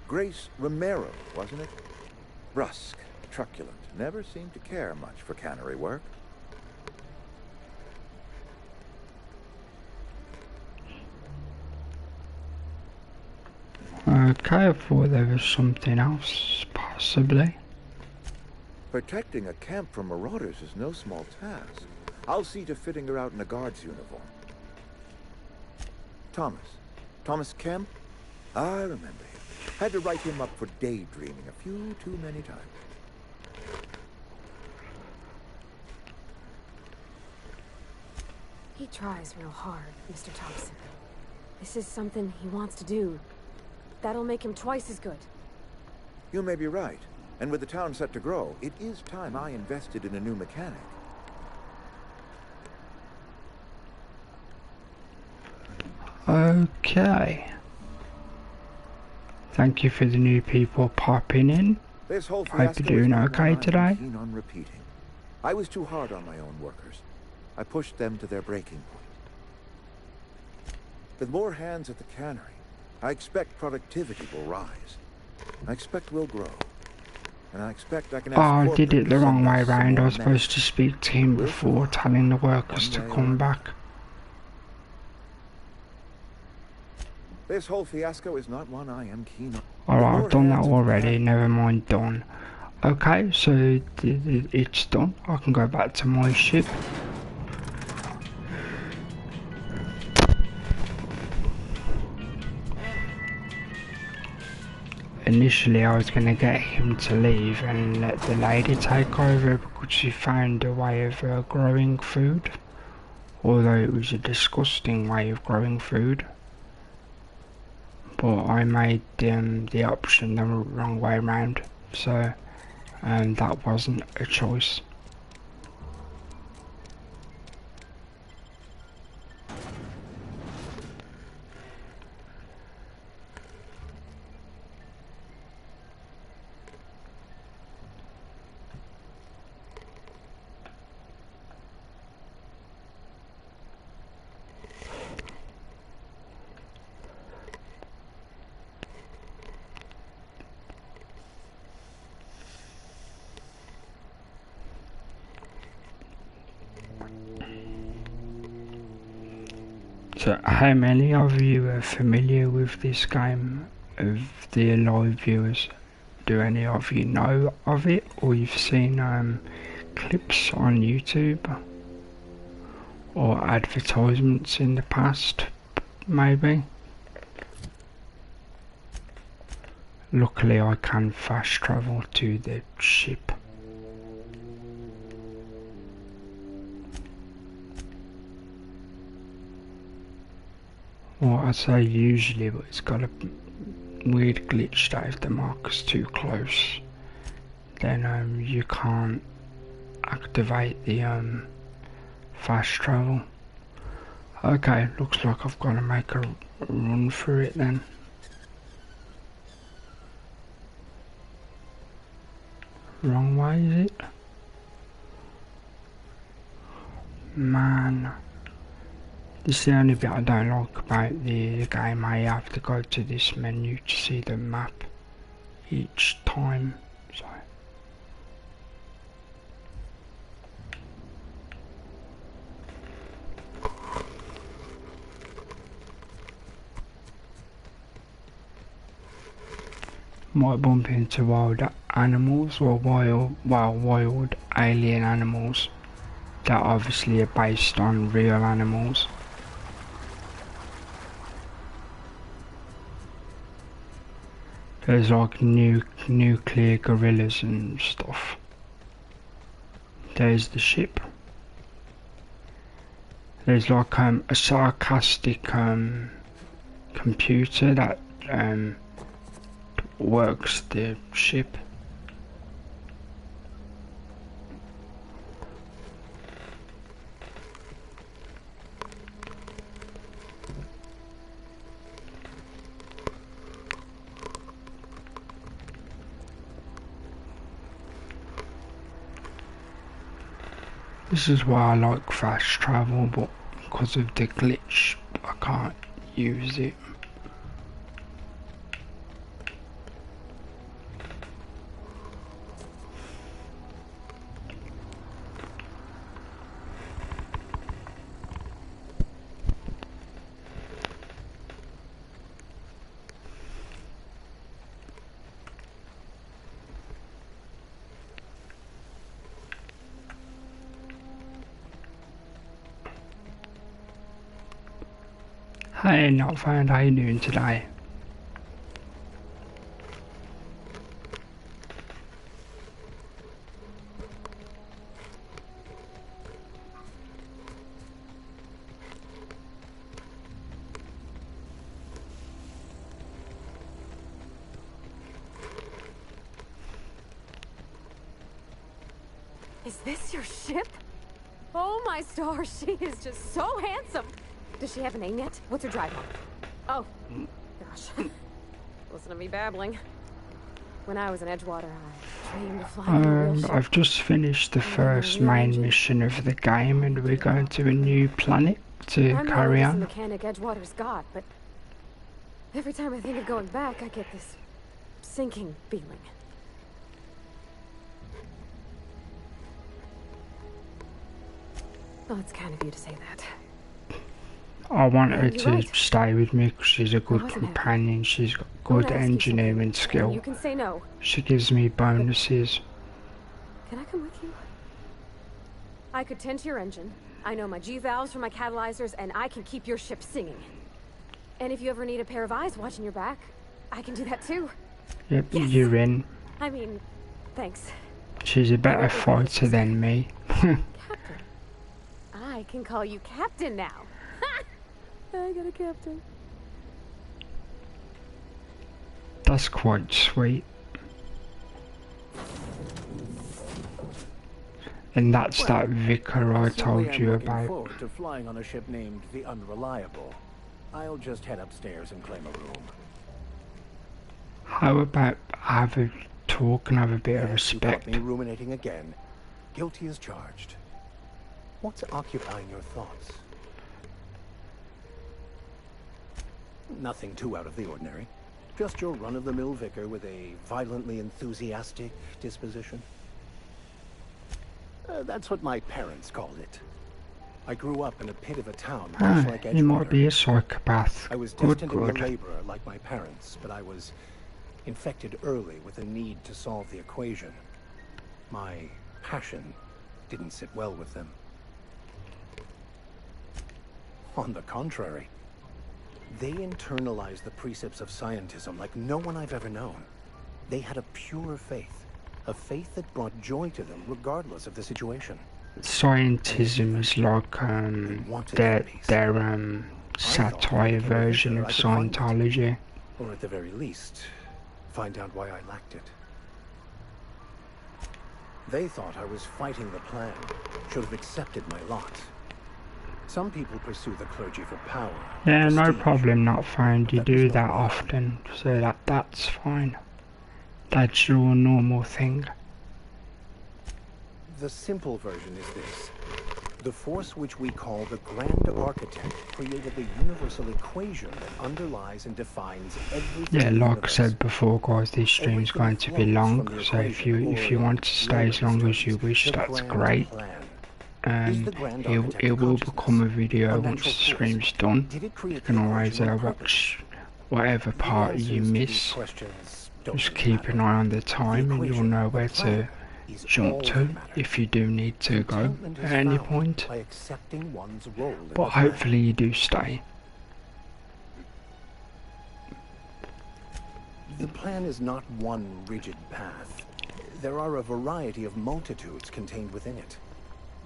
Grace Romero, wasn't it? Brusque, truculent, never seemed to care much for cannery work. Okay, I thought there was something else, possibly. Protecting a camp from marauders is no small task. I'll see to fitting her out in a guard's uniform. Thomas Kemp? I remember him. Had to write him up for daydreaming a few too many times. He tries real hard, Mr. Thompson. This is something he wants to do. That'll make him twice as good. You may be right. And with the town set to grow, it is time I invested in a new mechanic. Okay. Thank you for the new people popping in. This whole Hope you're doing okay today. Keen on repeating. I was too hard on my own workers. I pushed them to their breaking point. With more hands at the cannery, I expect productivity will rise. I expect we'll grow. And I expect I can have I did it the wrong way round. I was supposed to speak to him before telling the workers to come back. This whole fiasco is not one I am keen on. Alright, I've done that already. Never mind, done. Okay, so it's done. I can go back to my ship. Initially I was going to get him to leave and let the lady take over because she found a way of growing food, although it was a disgusting way of growing food. But I made the option the wrong way around, so that wasn't a choice. So how many of you are familiar with this game of the live viewers? Do any of you know of it, or you've seen clips on YouTube or advertisements in the past, maybe? Luckily I can fast travel to the ship. Well, I say usually, but it's got a weird glitch that if the marker's too close, then you can't activate the fast travel. Okay, looks like I've got to make a run for it then. Wrong way, is it? Man. This is the only bit I don't like about the game. I have to go to this menu to see the map each time. So. Might bump into wild animals or wild alien animals that obviously are based on real animals. There's like nuclear gorillas and stuff. There's the ship. There's like a sarcastic computer that works the ship. This is why I like fast travel, but because of the glitch I can't use it. Hey, not found. How you doing today? Is this your ship? Oh my stars, she is just so handsome. Does she have a name yet? What's her drive on? Oh, gosh. Listen to me babbling. When I was in Edgewater, I dreamed of flying a real ship. I've just finished the first main mission of the game, and we're going to a new planet to carry on. I'm the mechanic Edgewater's got, but every time I think of going back, I get this sinking feeling. Oh, it's kind of you to say that. I want her to stay with me because she's a good companion. She's got good engineering skill. You can say no. She gives me bonuses. Can I come with you? I could tend to your engine. I know my G-valves for my catalyzers, and I can keep your ship singing. And if you ever need a pair of eyes watching your back, I can do that too. Yep, yes. You're in. I mean, thanks. She's a better fighter than me. Captain. I can call you Captain now. I got a captain. That's quite sweet. And that's that vicar I told you about. Looking forward to flying on a ship named the Unreliable. I'll just head upstairs and claim a room. How about have a talk and have a bit of respect? You got me ruminating again. Guilty as charged. What's occupying your thoughts? Nothing too out of the ordinary. Just your run-of-the-mill vicar with a violently enthusiastic disposition. That's what my parents called it. I grew up in a pit of a town much like Edgewater. You might be a psychopath. I was destined to be a laborer like my parents, but I was infected early with a need to solve the equation. My passion didn't sit well with them. On the contrary, they internalized the precepts of scientism like no one I've ever known. They had a pure faith, a faith that brought joy to them regardless of the situation. Scientism is like their satire version of Scientology. Or at the very least, find out why I lacked it. They thought I was fighting the plan, should have accepted my lot. Some people pursue the clergy for power. Yeah, no problem, not found. You do that often, so that's fine. That's your normal thing. The simple version is this. The force which we call the Grand Architect created the universal equation that underlies and defines everything. Yeah, like I said before, guys, this stream's going to be long, so if you want to stay as long as you wish, that's great. It will become a video once the stream's done. You can always watch whatever part you miss. Just keep an eye on the time and you'll know where to jump to if you do need to go at any point. But hopefully you do stay. The plan is not one rigid path. There are a variety of multitudes contained within it.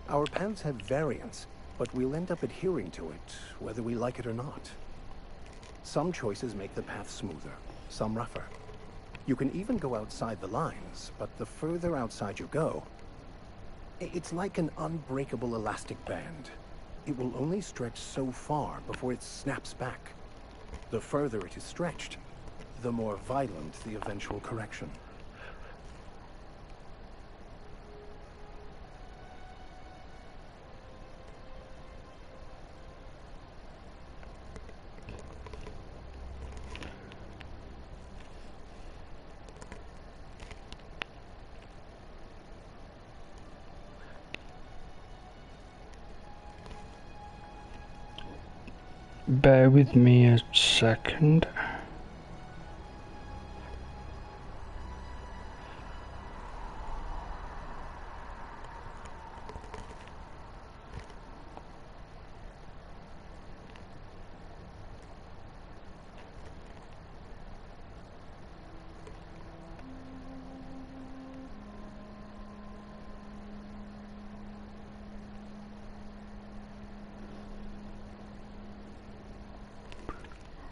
Our paths have variance, but we'll end up adhering to it, whether we like it or not. Some choices make the path smoother, some rougher. You can even go outside the lines, but the further outside you go, it's like an unbreakable elastic band. It will only stretch so far before it snaps back. The further it is stretched, the more violent the eventual correction. Bear with me a second.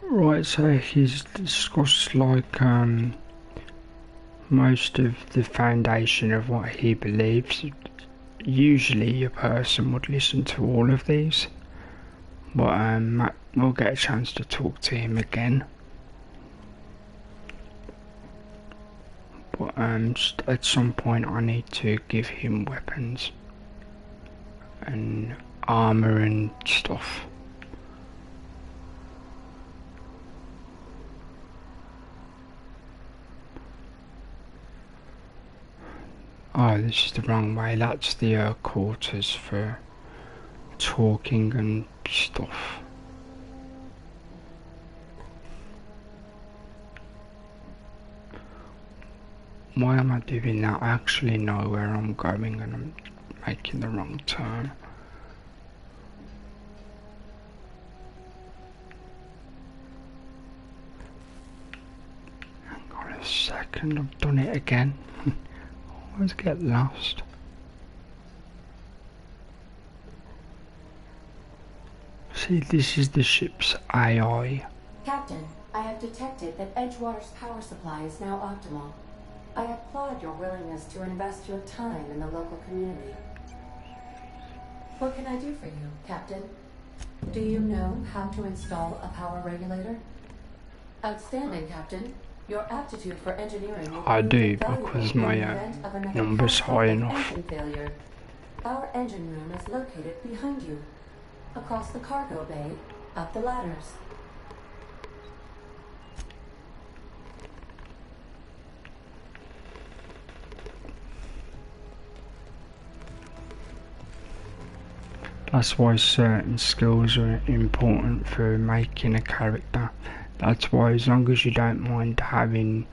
Right, so he's discussed like most of the foundation of what he believes. Usually a person would listen to all of these, but we'll get a chance to talk to him again. But at some point I need to give him weapons and armor and stuff. Oh, this is the wrong way. That's the quarters for talking and stuff. Why am I doing that? I actually know where I'm going and I'm making the wrong turn. Hang on a second, I've done it again. Always get lost. See, this is the ship's AI. Captain, I have detected that Edgewater's power supply is now optimal. I applaud your willingness to invest your time in the local community. What can I do for you, Captain? Do you know how to install a power regulator? Outstanding, Captain. Your aptitude for engineering will I do, prove invaluable because in my the event of a number's high enough. engine failure. Our engine room is located behind you, across the cargo bay, up the ladders. That's why certain skills are important for making a character. That's why, as long as you don't mind having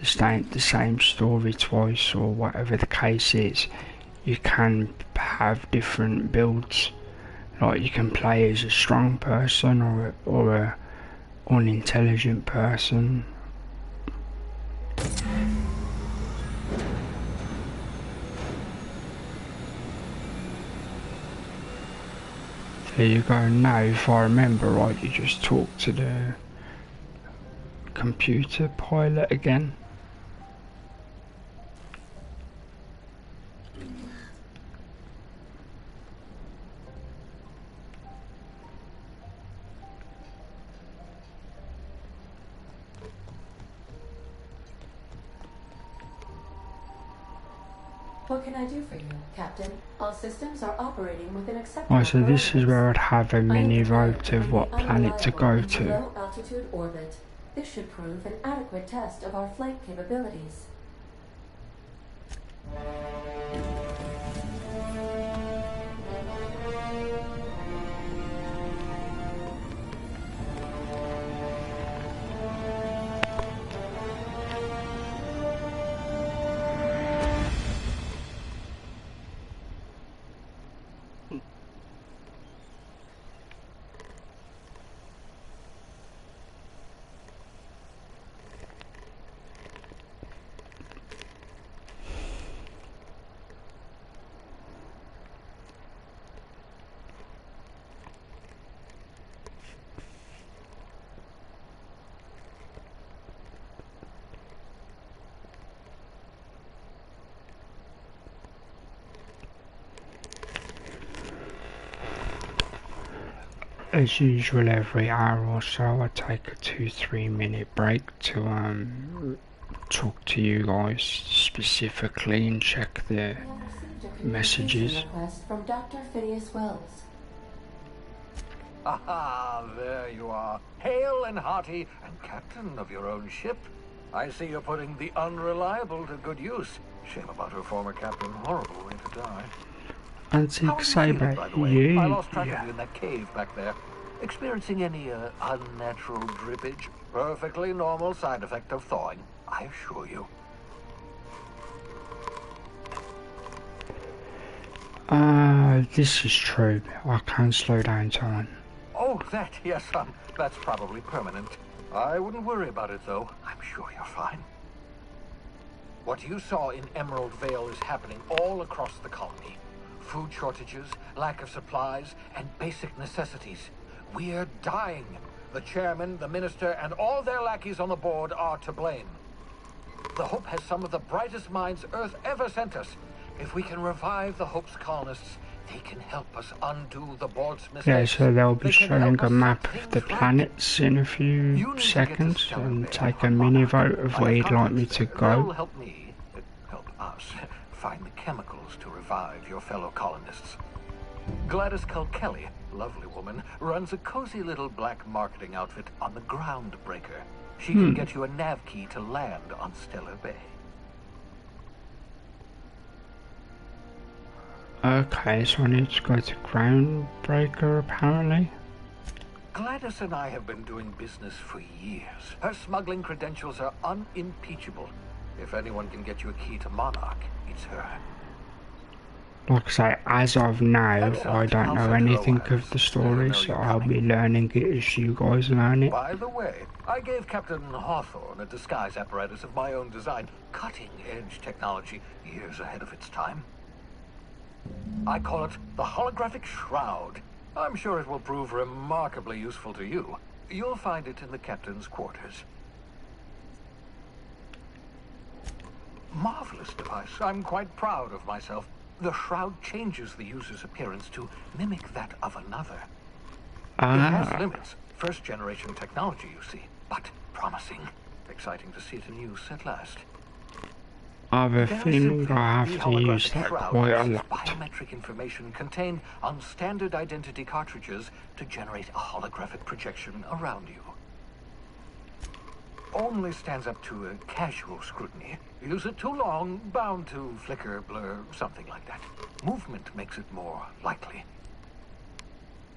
the same story twice or whatever the case is, you can have different builds. Like you can play as a strong person or a unintelligent person. There you go. Now if I remember right, you just talk to the computer pilot again. What can I do for you, Captain? All systems are operating with an acceptable Right, so this is where I'd have a mini vote of what I am planet to go to. low altitude orbit. This should prove an adequate test of our flight capabilities. as usual, every hour or so I take a 2-3 minute break to talk to you guys specifically and check the messages. Request from Dr. Phineas Wells. Ah, there you are. Hale and hearty, and captain of your own ship. I see you're putting the unreliable to good use. Shame about her former captain. Horrible way to die. Antique Saber, I lost track of you in that cave back there. Experiencing any unnatural drippage? Perfectly normal side effect of thawing, I assure you. This is true. I can slow down time. Oh, that, yes, that's probably permanent. I wouldn't worry about it, though. I'm sure you're fine. What you saw in Emerald Vale is happening all across the colony. Food shortages, lack of supplies, and basic necessities. We're dying. The chairman, the minister, and all their lackeys on the board are to blame. The Hope has some of the brightest minds Earth ever sent us. If we can revive the Hope's colonists, they can help us undo the board's mistakes. Yeah, so they'll be showing a map of the planets in a few seconds and take a mini vote of where you'd like me to go. Help me, help us, find the chemicals to revive your fellow colonists. Gladys Culkelly, lovely woman, runs a cozy little black marketing outfit on the Groundbreaker. She can get you a nav key to land on Stellar Bay. Okay, so I need to go to Groundbreaker apparently. Gladys and I have been doing business for years. Her smuggling credentials are unimpeachable. If anyone can get you a key to Monarch, it's her. Like I say, as of now, I don't know anything of the story, so I'll be learning it as you guys learn it. By the way, I gave Captain Hawthorne a disguise apparatus of my own design, cutting-edge technology, years ahead of its time. I call it the Holographic Shroud. I'm sure it will prove remarkably useful to you. You'll find it in the captain's quarters. Marvelous device. I'm quite proud of myself. The shroud changes the user's appearance to mimic that of another. It has limits. First-generation technology, you see, but promising. Exciting to see it in use at last. I have a feeling I have to use that quite a lot. Biometric information contained on standard identity cartridges to generate a holographic projection around you. Only stands up to a casual scrutiny. Use it too long, bound to flicker, blur, something like that. Movement makes it more likely.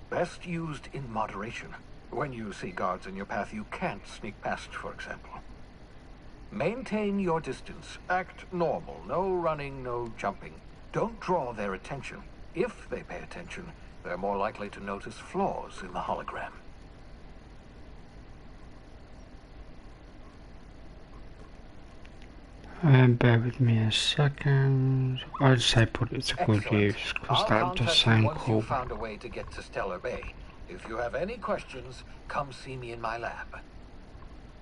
Best used in moderation. When you see guards in your path you can't sneak past, for example. Maintain your distance. Act normal. No running, no jumping. Don't draw their attention. If they pay attention, they're more likely to notice flaws in the hologram. Bear with me a second. I'd say put it to good use, because that does sound cool. Once you found a way to get to Stellar Bay. If you have any questions, come see me in my lab.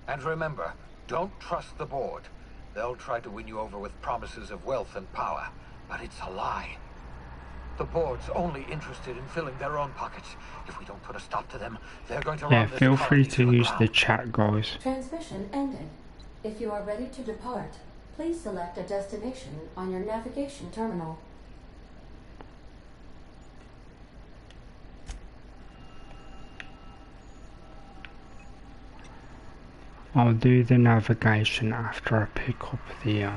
And remember, don't trust the board. They'll try to win you over with promises of wealth and power, but it's a lie. The board's only interested in filling their own pockets. If we don't put a stop to them, they're going to run this feel free to use ground. the chat, guys. Transmission ended. If you are ready to depart, please select a destination on your navigation terminal. I'll do the navigation after I pick up the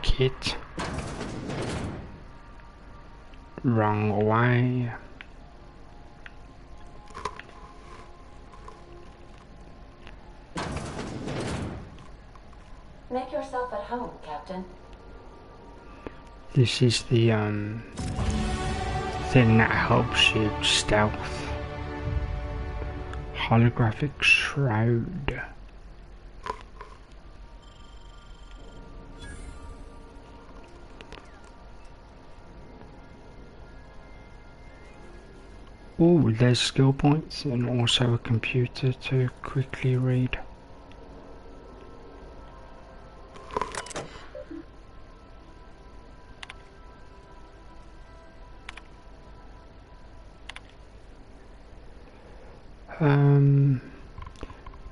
kit. Wrong way. Make yourself at home, Captain. This is the thing that helps you stealth. Holographic shroud. Oh, there's skill points and also a computer to quickly read.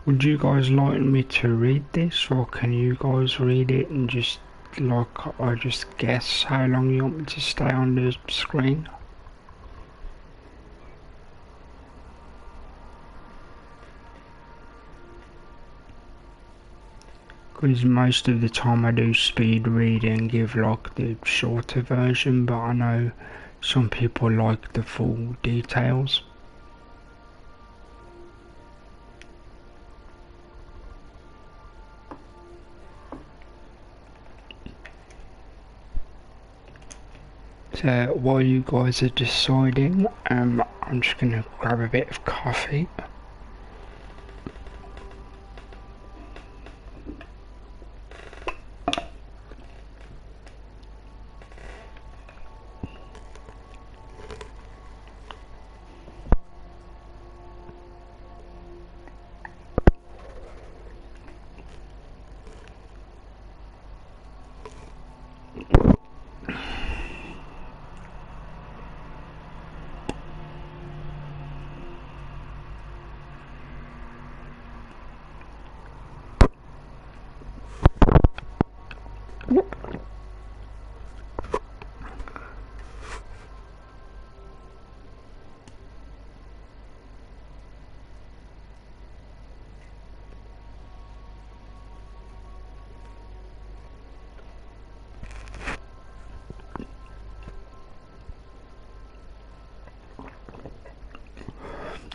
Would you guys like me to read this, or can you guys read it and just, like, I just guess how long you want me to stay on the screen? Because most of the time I do speed read and give like the shorter version, but I know some people like the full details. So while you guys are deciding, I'm just gonna grab a bit of coffee.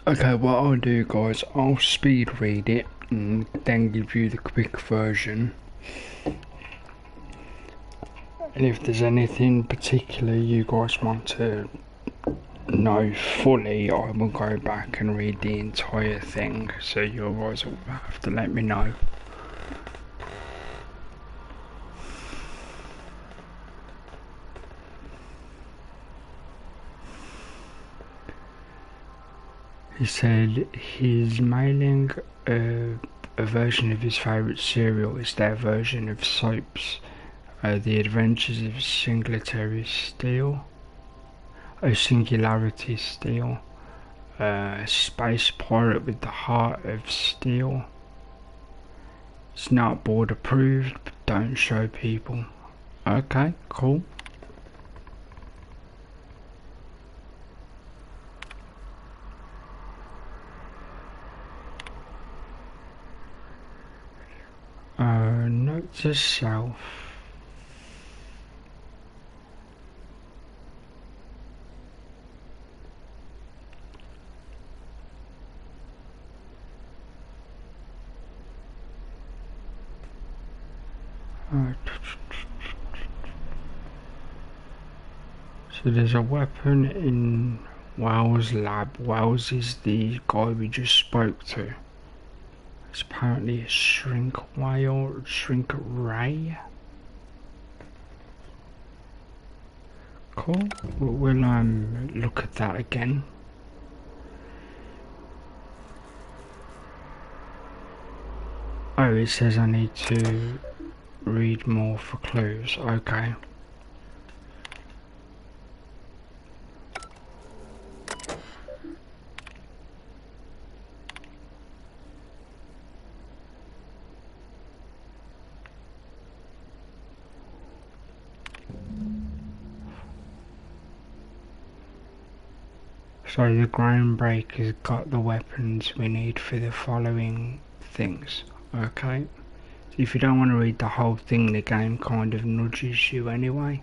Okay, what I'll do, guys, I'll speed read it and then give you the quick version. And if there's anything particular you guys want to know fully, I will go back and read the entire thing, so you guys will have to let me know. He said he's mailing a version of his favourite cereal. It's their version of soaps. The Adventures of Singularity Steel. Singularity Steel. Space Pirate with the Heart of Steel. It's not board approved, but don't show people. Okay, cool. Note to self. So there's a weapon in Wells' lab. Wells is the guy we just spoke to. It's apparently a shrink whale, shrink ray. Cool. We'll look at that again. Oh, it says I need to read more for clues. Okay. So the Groundbreaker's got the weapons we need for the following things. Okay. So if you don't want to read the whole thing, the game kind of nudges you anyway.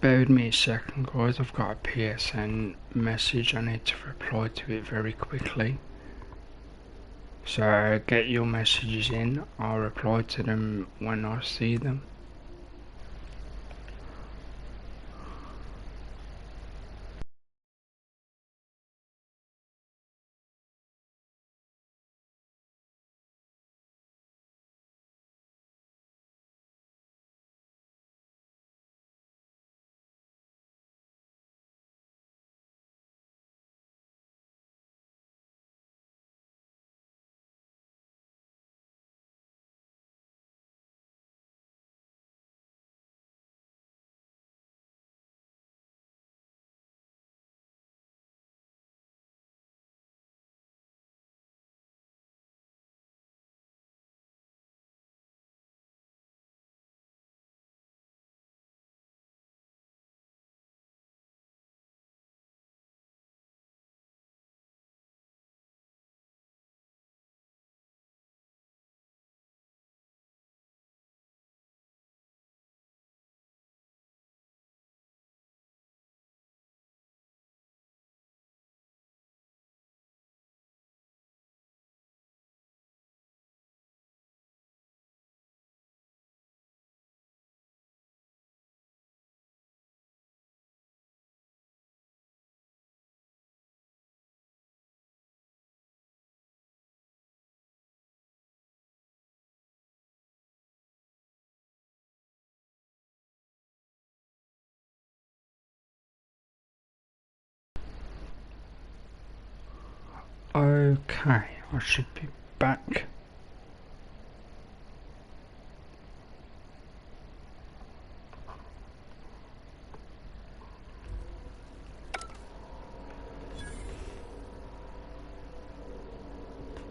Bear with me a second, guys. I've got a PSN message. I need to reply to it very quickly. So get your messages in. I'll reply to them when I see them. Okay, I should be back.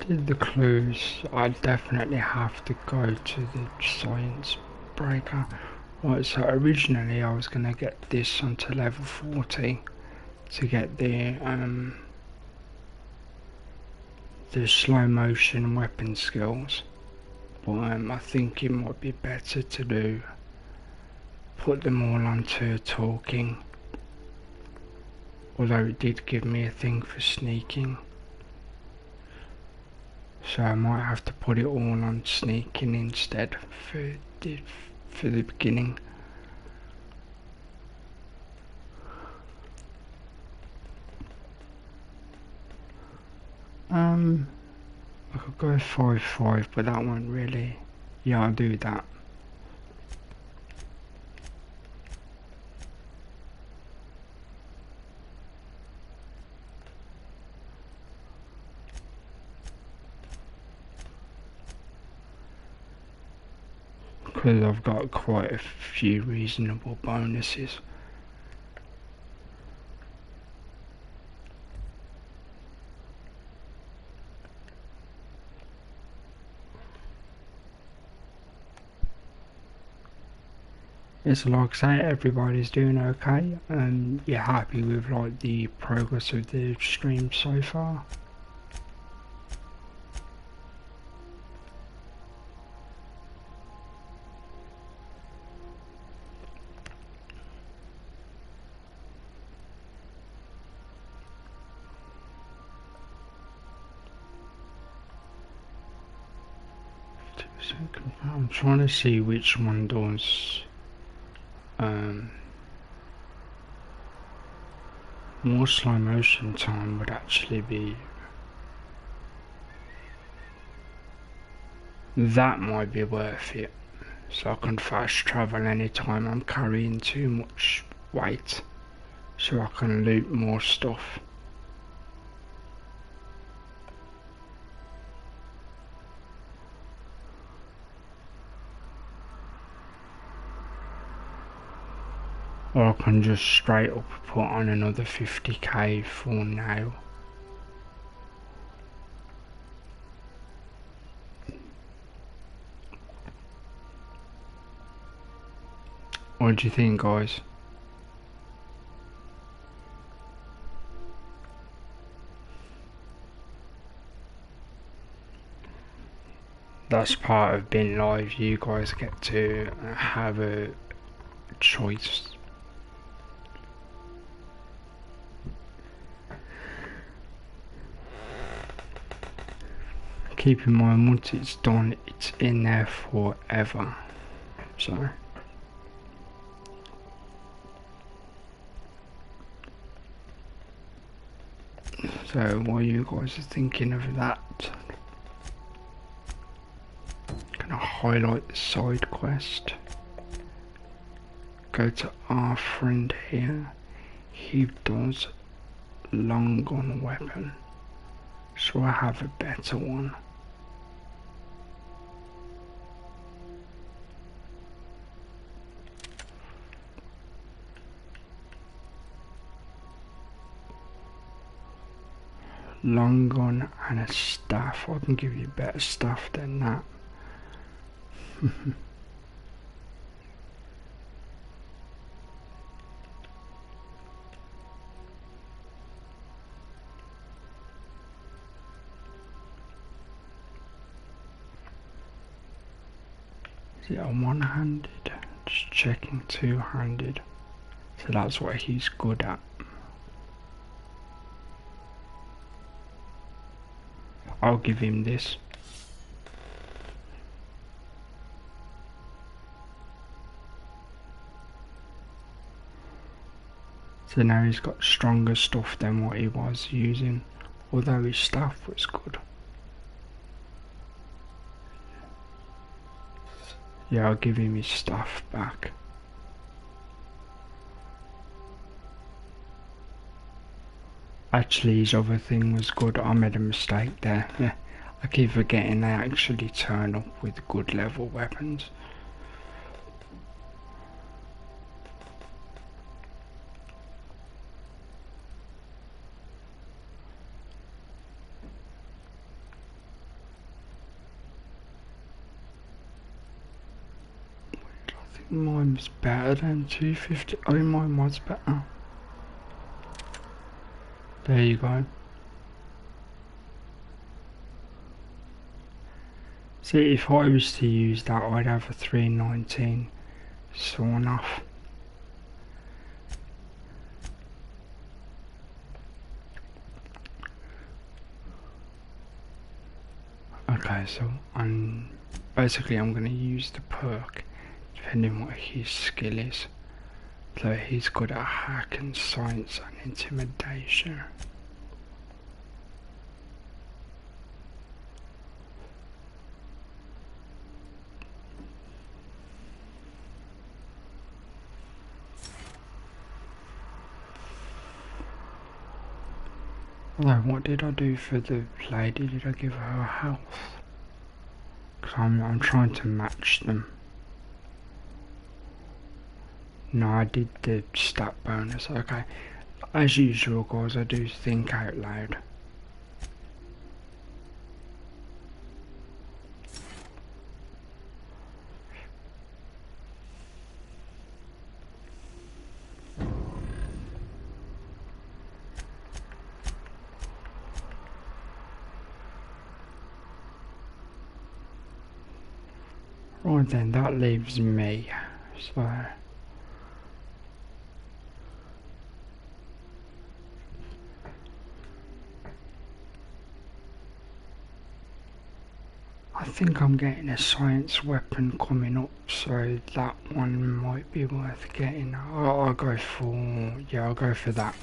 Did the clues, I definitely have to go to the science breaker. Right, so originally I was going to get this onto level 40 to get the slow motion weapon skills, but I think it might be better to put them all onto talking, although it did give me a thing for sneaking, so I might have to put it all on sneaking instead for the beginning. I could go 5-5, but that won't really. Yeah, I'll do that. Because I've got quite a few reasonable bonuses. It's like I say, everybody's doing okay, and you're happy with like the progress of the stream so far. I'm trying to see which one does more slow motion time would actually be. That might be worth it, so I can fast travel anytime I'm carrying too much weight, so I can loot more stuff. Or I can just straight up put on another 50k for now. What do you think, guys? That's part of being live, you guys get to have a choice. Keep in mind, once it's done, it's in there forever. So what you guys are thinking of that? Gonna highlight the side quest. Go to our friend here. He does long gun weapon, so I have a better one. Long gun and a staff. I can give you better stuff than that. Is it a one-handed? Just checking two-handed. So that's what he's good at. I'll give him this. So now he's got stronger stuff than what he was using, although his staff was good. Yeah, I'll give him his staff back. Actually, his other thing was good. I made a mistake there. Yeah. I keep forgetting they actually turn up with good level weapons. I think mine's better than 250. Oh, mine was better. There you go. See, if I was to use that, I'd have a 319 sawn off. Okay, so basically I'm going to use the perk depending what his skill is. So he's good at hack and science and intimidation. Although, what did I do for the lady? Did I give her health? Because I'm trying to match them. No, I did the stat bonus. Okay. As usual, guys, I do think out loud. Right then, that leaves me. So I think I'm getting a science weapon coming up, so that one might be worth getting. I'll go for, yeah, I'll go for that.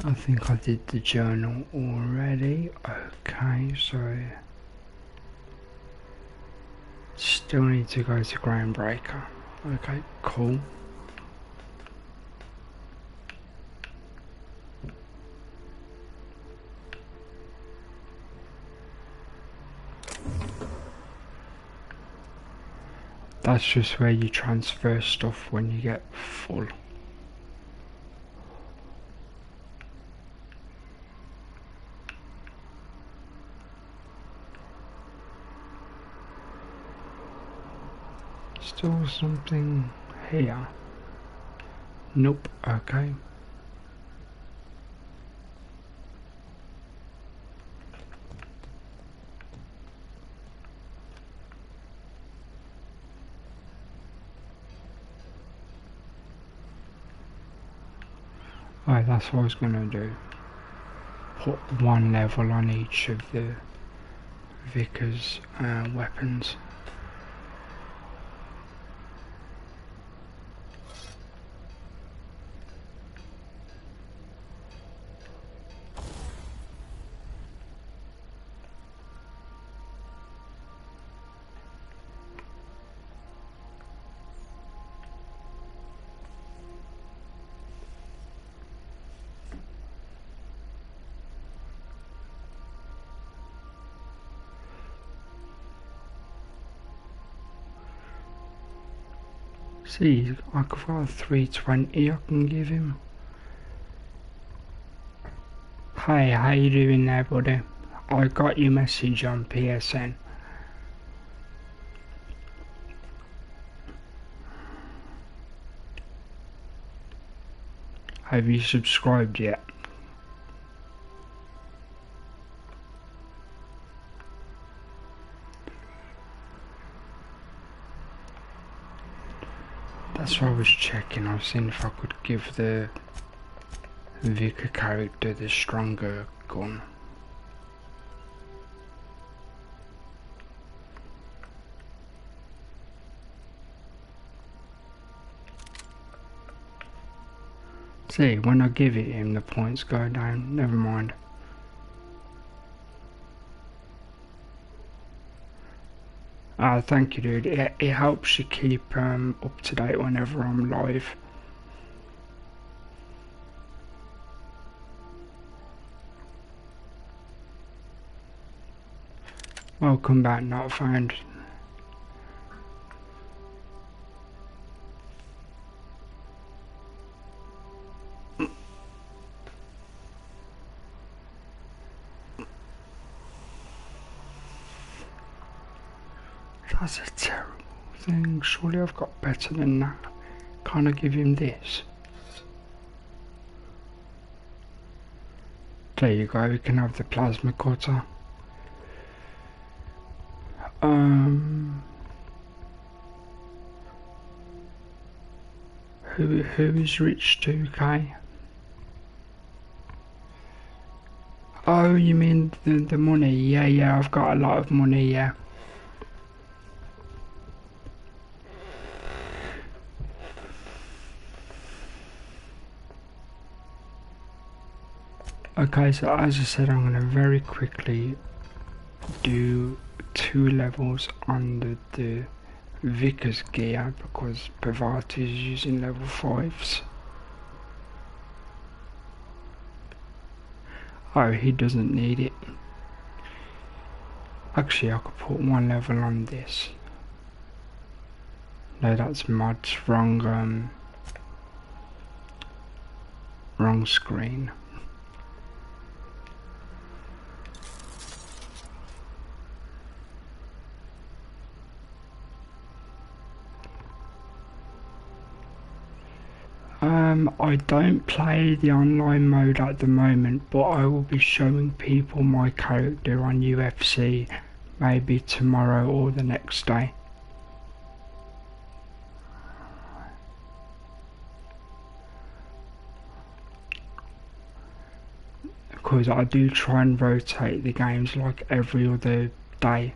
I think I did the journal already. Okay, so still need to go to Groundbreaker. Okay, cool. That's just where you transfer stuff when you get full. Still something here. Nope, okay. Alright, that's what I was gonna do. Put one level on each of the Vickers weapons. See, I've got 320 I can give him. Hey, how you doing there, buddy? I got your message on PSN. Have you subscribed yet? That's what I was checking. I was seeing if I could give the Vicar character the stronger gun. See, when I give it him, the points go down. Never mind. Thank you, dude. It helps you keep up to date whenever I'm live. Welcome back, not found. That's a terrible thing. Surely I've got better than that. Can't I give him this? There you go, we can have the plasma cutter. Who is rich 2K? Oh, you mean the money? Yeah, I've got a lot of money, yeah. Okay, so as I said, I'm going to very quickly do 2 levels under the Vickers gear because Pavati is using level 5s. Oh, he doesn't need it. Actually, I could put 1 level on this. No, that's mods. Wrong screen. I don't play the online mode at the moment, but I will be showing people my character on UFC maybe tomorrow or the next day. Because I do try and rotate the games like every other day.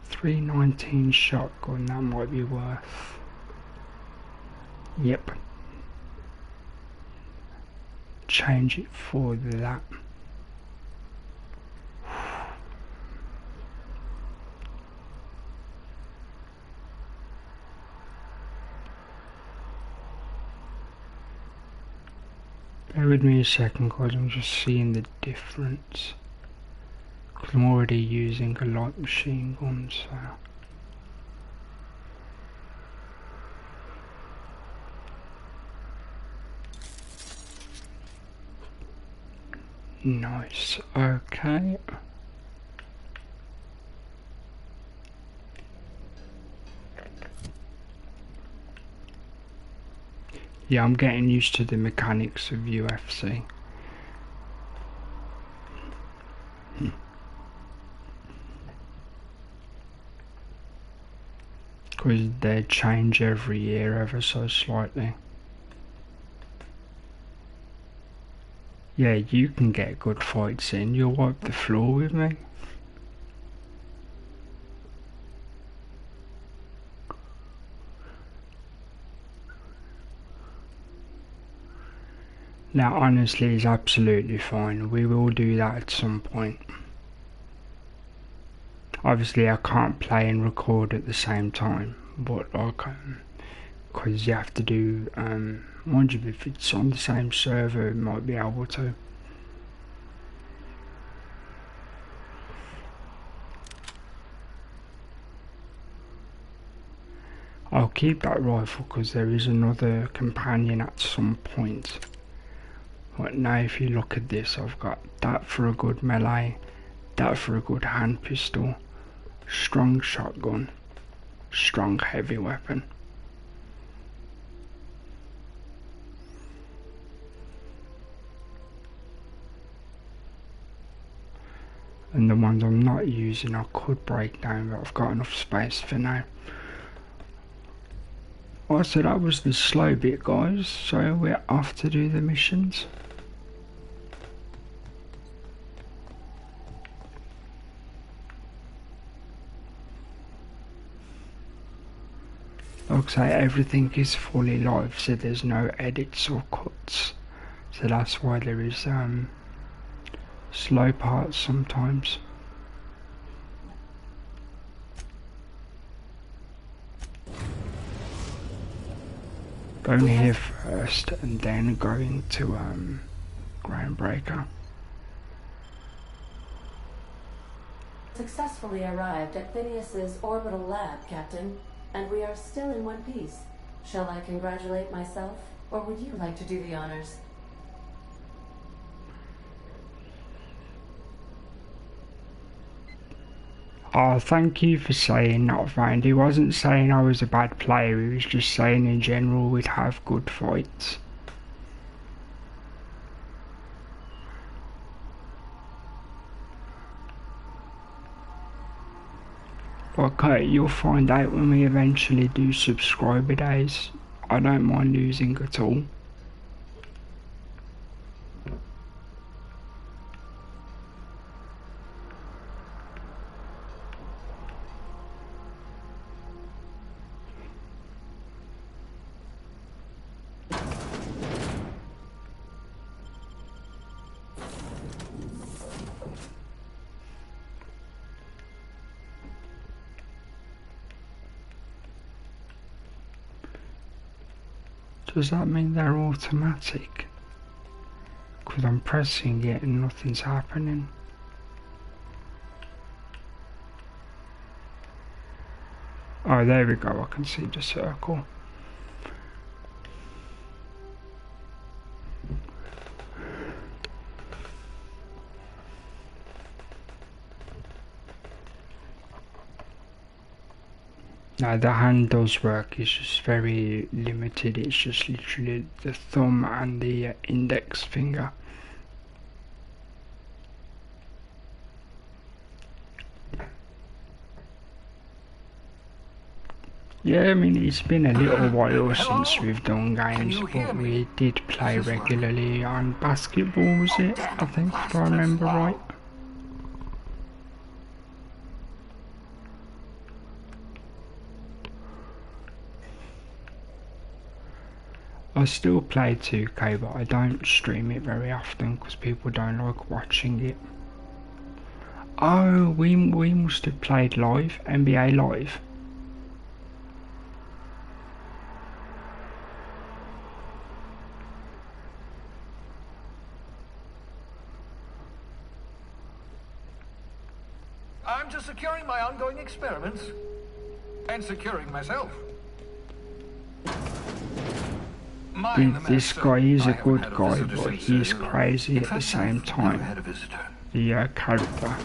319 shotgun, that might be worth. Yep. Change it for that. Bear with me a second guys, I'm just seeing the difference. Because I'm already using a light machine gun, so... Nice, okay. Yeah, I'm getting used to the mechanics of UFC. Because they change every year ever so slightly. Yeah, you can get good fights in. You'll wipe the floor with me. Now, honestly, it's absolutely fine. We will do that at some point. Obviously, I can't play and record at the same time, but I can. Because you have to do, mind you, if it's on the same server, it might be able to. I'll keep that rifle because there is another companion at some point. But now if you look at this, I've got that for a good melee, that for a good hand pistol, strong shotgun, strong heavy weapon. And the ones I'm not using I could break down, but I've got enough space for now. Alright, so that was the slow bit guys, so we're off to do the missions. Like I say, everything is fully live, so there's no edits or cuts. So that's why there is slow parts sometimes. Going here first and then going to Groundbreaker. Successfully arrived at Phineas's orbital lab, Captain, and we are still in one piece. Shall I congratulate myself, or would you like to do the honors? Oh, thank you for saying that, friend. He wasn't saying I was a bad player, he was just saying in general we'd have good fights. Okay, you'll find out when we eventually do subscriber days. I don't mind losing at all. Does that mean they're automatic? Because I'm pressing it and nothing's happening. Oh, there we go, I can see the circle. Now the hand does work, it's just very limited, it's just literally the thumb and the index finger. Yeah, I mean it's been a little while since we've done games, but we did play regularly on basketball, was it? I think, if I remember right. I still play 2K, but I don't stream it very often because people don't like watching it. Oh, we must have played live, NBA Live. I'm just securing my ongoing experiments and securing myself. This guy is a good guy, but he's crazy at the same time. The character.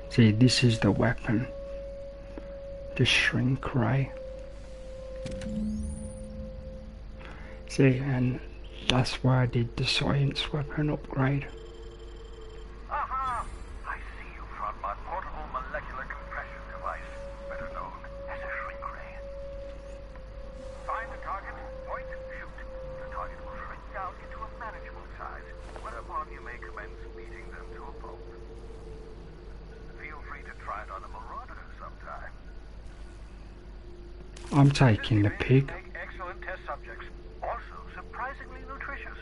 See, this is the weapon. The shrink ray. See, and that's why I did the science weapon upgrade. Aha! I see you from my portable molecular compression device, better known as a shrink ray. Find the target, point, shoot. The target will shrink down into a manageable size, whereupon you may commence beating them to a pulp. Feel free to try it on a marauder sometime. I'm taking the pig. Excellent test subjects. Also surprisingly nutritious.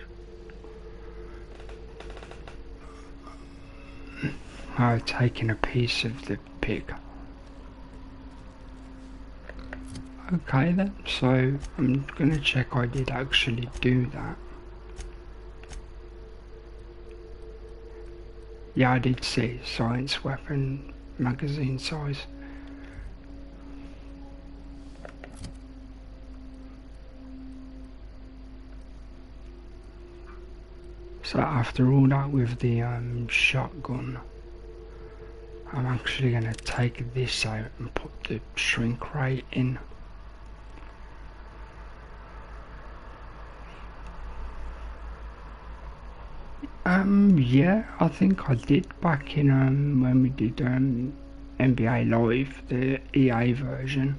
I've taken a piece of the pig. Okay then, so I'm gonna check I did actually do that. Yeah, I did see science weapon magazine size. So after all that with the shotgun, I'm actually going to take this out and put the shrink ray in. Yeah, I think I did back in when we did NBA Live, the EA version.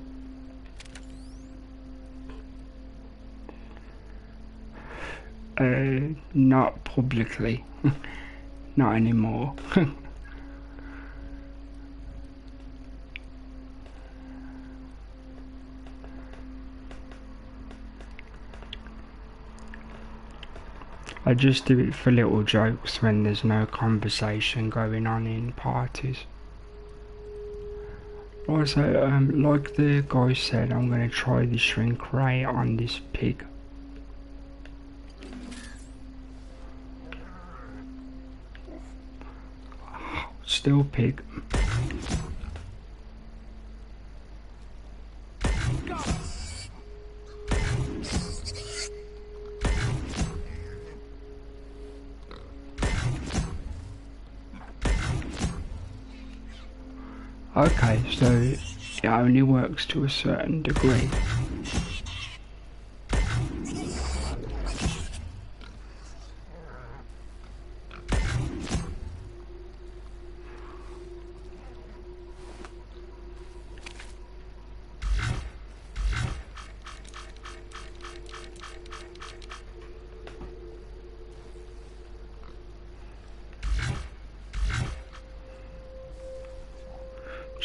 Not publicly. Not anymore. I just do it for little jokes when there's no conversation going on in parties. Right, so like the guy said, I'm going to try the shrink ray on this pig. Still pig. Okay, so it only works to a certain degree.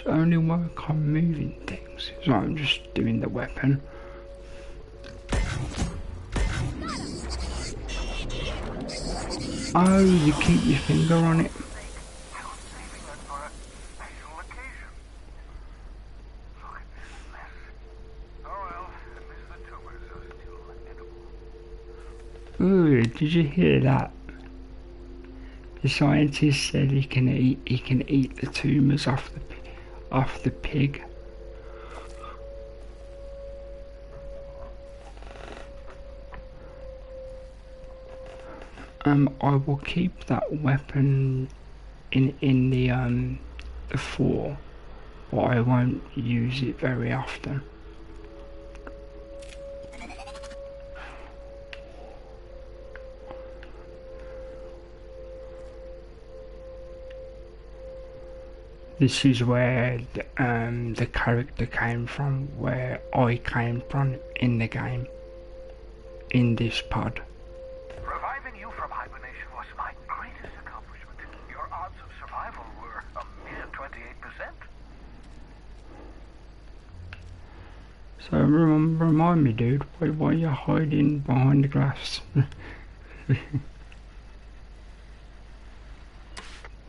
Only work on moving things, so I'm just doing the weapon. Oh, you keep your finger on it. Ooh, did you hear that? The scientist said he can eat the tumours off the pig. I will keep that weapon in the fort, but I won't use it very often. This is where the character came from, where I came from in the game, in this pod. Reviving you from hibernation was my greatest accomplishment. Your odds of survival were a mere 28%. So remind me, dude, why are you hiding behind the glass?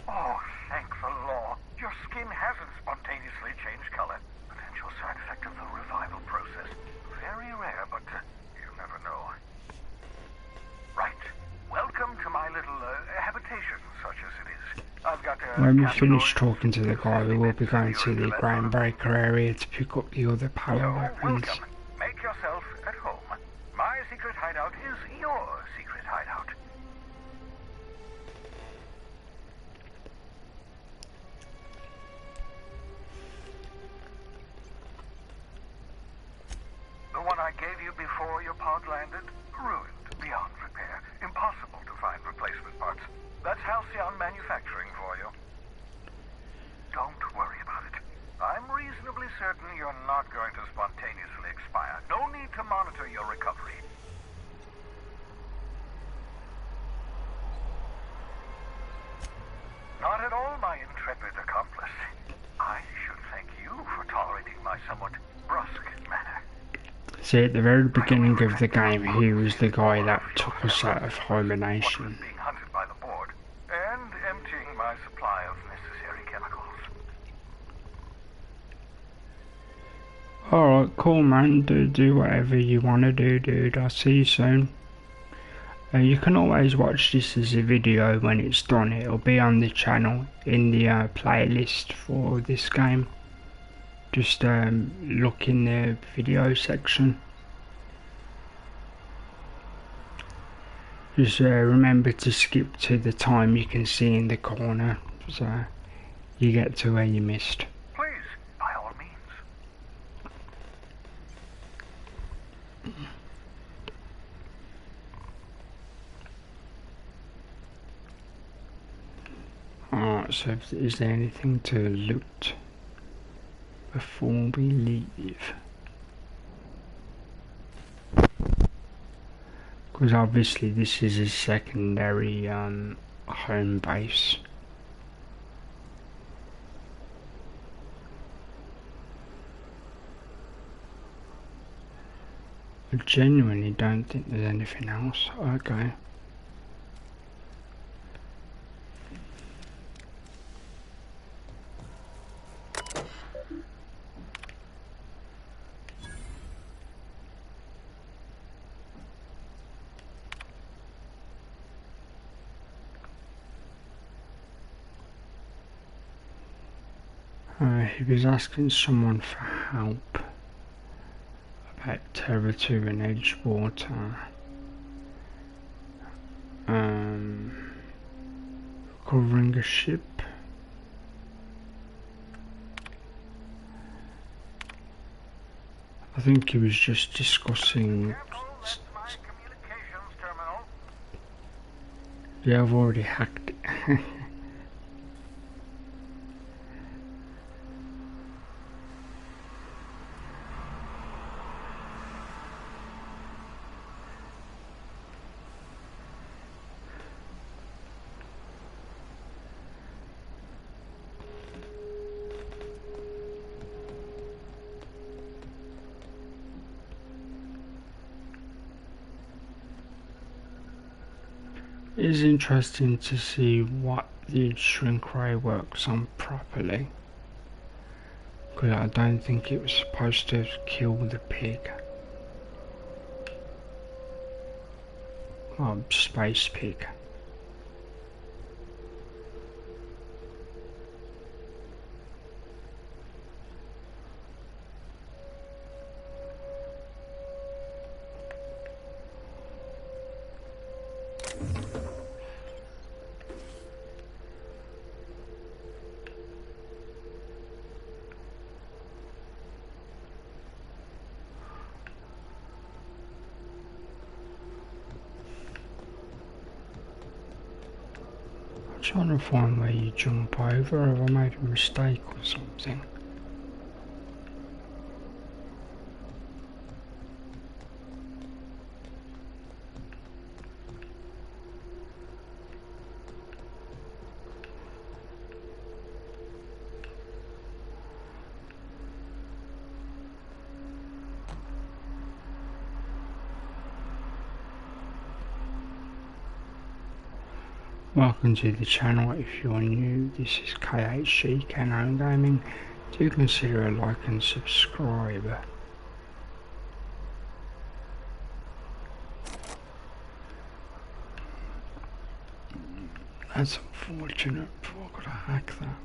Oh, thank the law. Your skin hasn't spontaneously changed color. Potential side effect of the revival process. Very rare, but you never know. Right. Welcome to my little habitation, such as it is. I've got when we finish talking to the guy, we will be going to the groundbreaker area to pick up the other power weapons. Welcome. Make yourself at home. My secret hideout is your secret hideout. The one I gave you before your pod landed? Ruined beyond repair. Impossible to find replacement parts. That's Halcyon Manufacturing for you. Don't worry about it. I'm reasonably certain you're not going to spontaneously expire. No need to monitor your recovery. Not at all, my intrepid accomplice. I should thank you for tolerating my somewhat brusque manner. See, at the very beginning of the game, he was the guy that took us out of hibernation. Being hunted by the board and emptying my supply of necessary chemicals. Alright, cool man, do whatever you want to do, dude. I'll see you soon. You can always watch this as a video when it's done. It'll be on the channel in the playlist for this game. Just look in the video section. Just remember to skip to the time you can see in the corner, so you get to where you missed. Please, by all means. Alright, so is there anything to loot before we leave? Because obviously this is a secondary home base. I genuinely don't think there's anything else. Okay. He was asking someone for help about Terra 2 and Edgewater. Covering a ship. I think he was just discussing. Yeah, I've already hacked it. It's interesting to see what the shrink ray works on properly, because I don't think it was supposed to kill the pig. Oh, space pig. I'm trying to find where you jump over. Have I made a mistake or something? Welcome to the channel. If you're new, this is KHG, Canine Gaming. Do consider a like and subscribe. That's unfortunate, but I've got to hack that.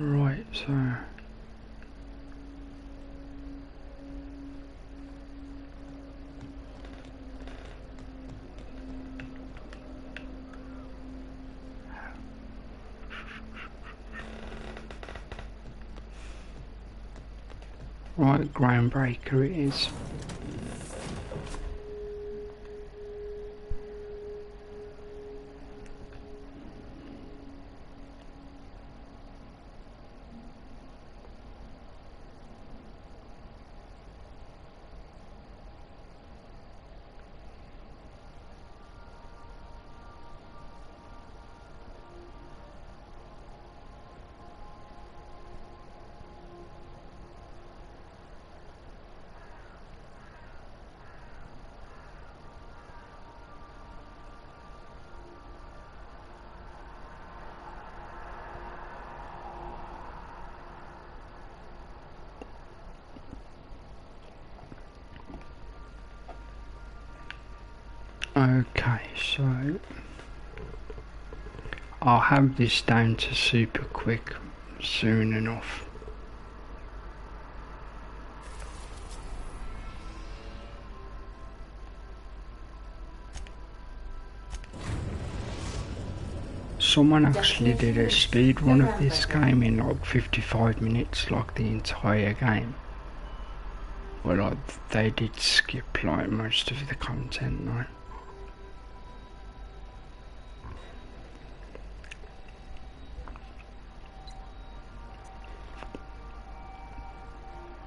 Right, so right, groundbreaker it is. Okay, so I'll have this down to super quick soon enough. Someone actually did a speed run of this game in like 55 minutes, like the entire game. Well, like, they did skip like most of the content though.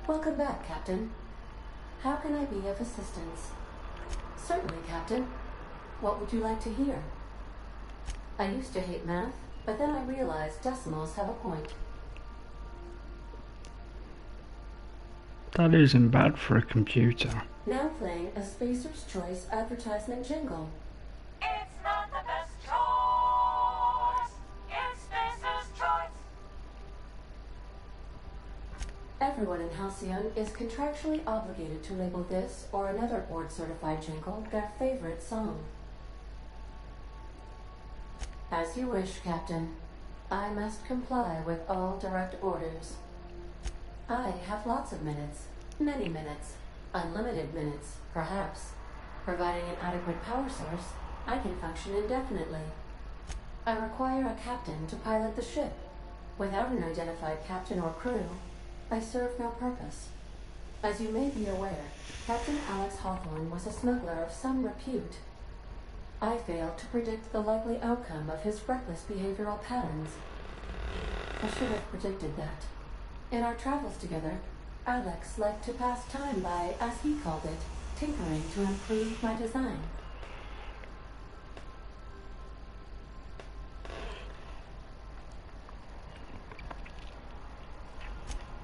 Welcome back, Captain. How can I be of assistance? Certainly, Captain. What would you like to hear? I used to hate math, but then I realized decimals have a point. That isn't bad for a computer. Now playing a Spacer's Choice advertisement jingle. It's not the best choice. It's Spacer's Choice. Everyone in Halcyon is contractually obligated to label this or another board-certified jingle their favorite song. As you wish, Captain. I must comply with all direct orders. I have lots of minutes, many minutes, unlimited minutes, perhaps. Providing an adequate power source, I can function indefinitely. I require a captain to pilot the ship. Without an identified captain or crew, I serve no purpose. As you may be aware, Captain Alex Hawthorne was a smuggler of some repute. I failed to predict the likely outcome of his reckless behavioral patterns. I should have predicted that. In our travels together, Alex liked to pass time by, as he called it, tinkering to improve my design.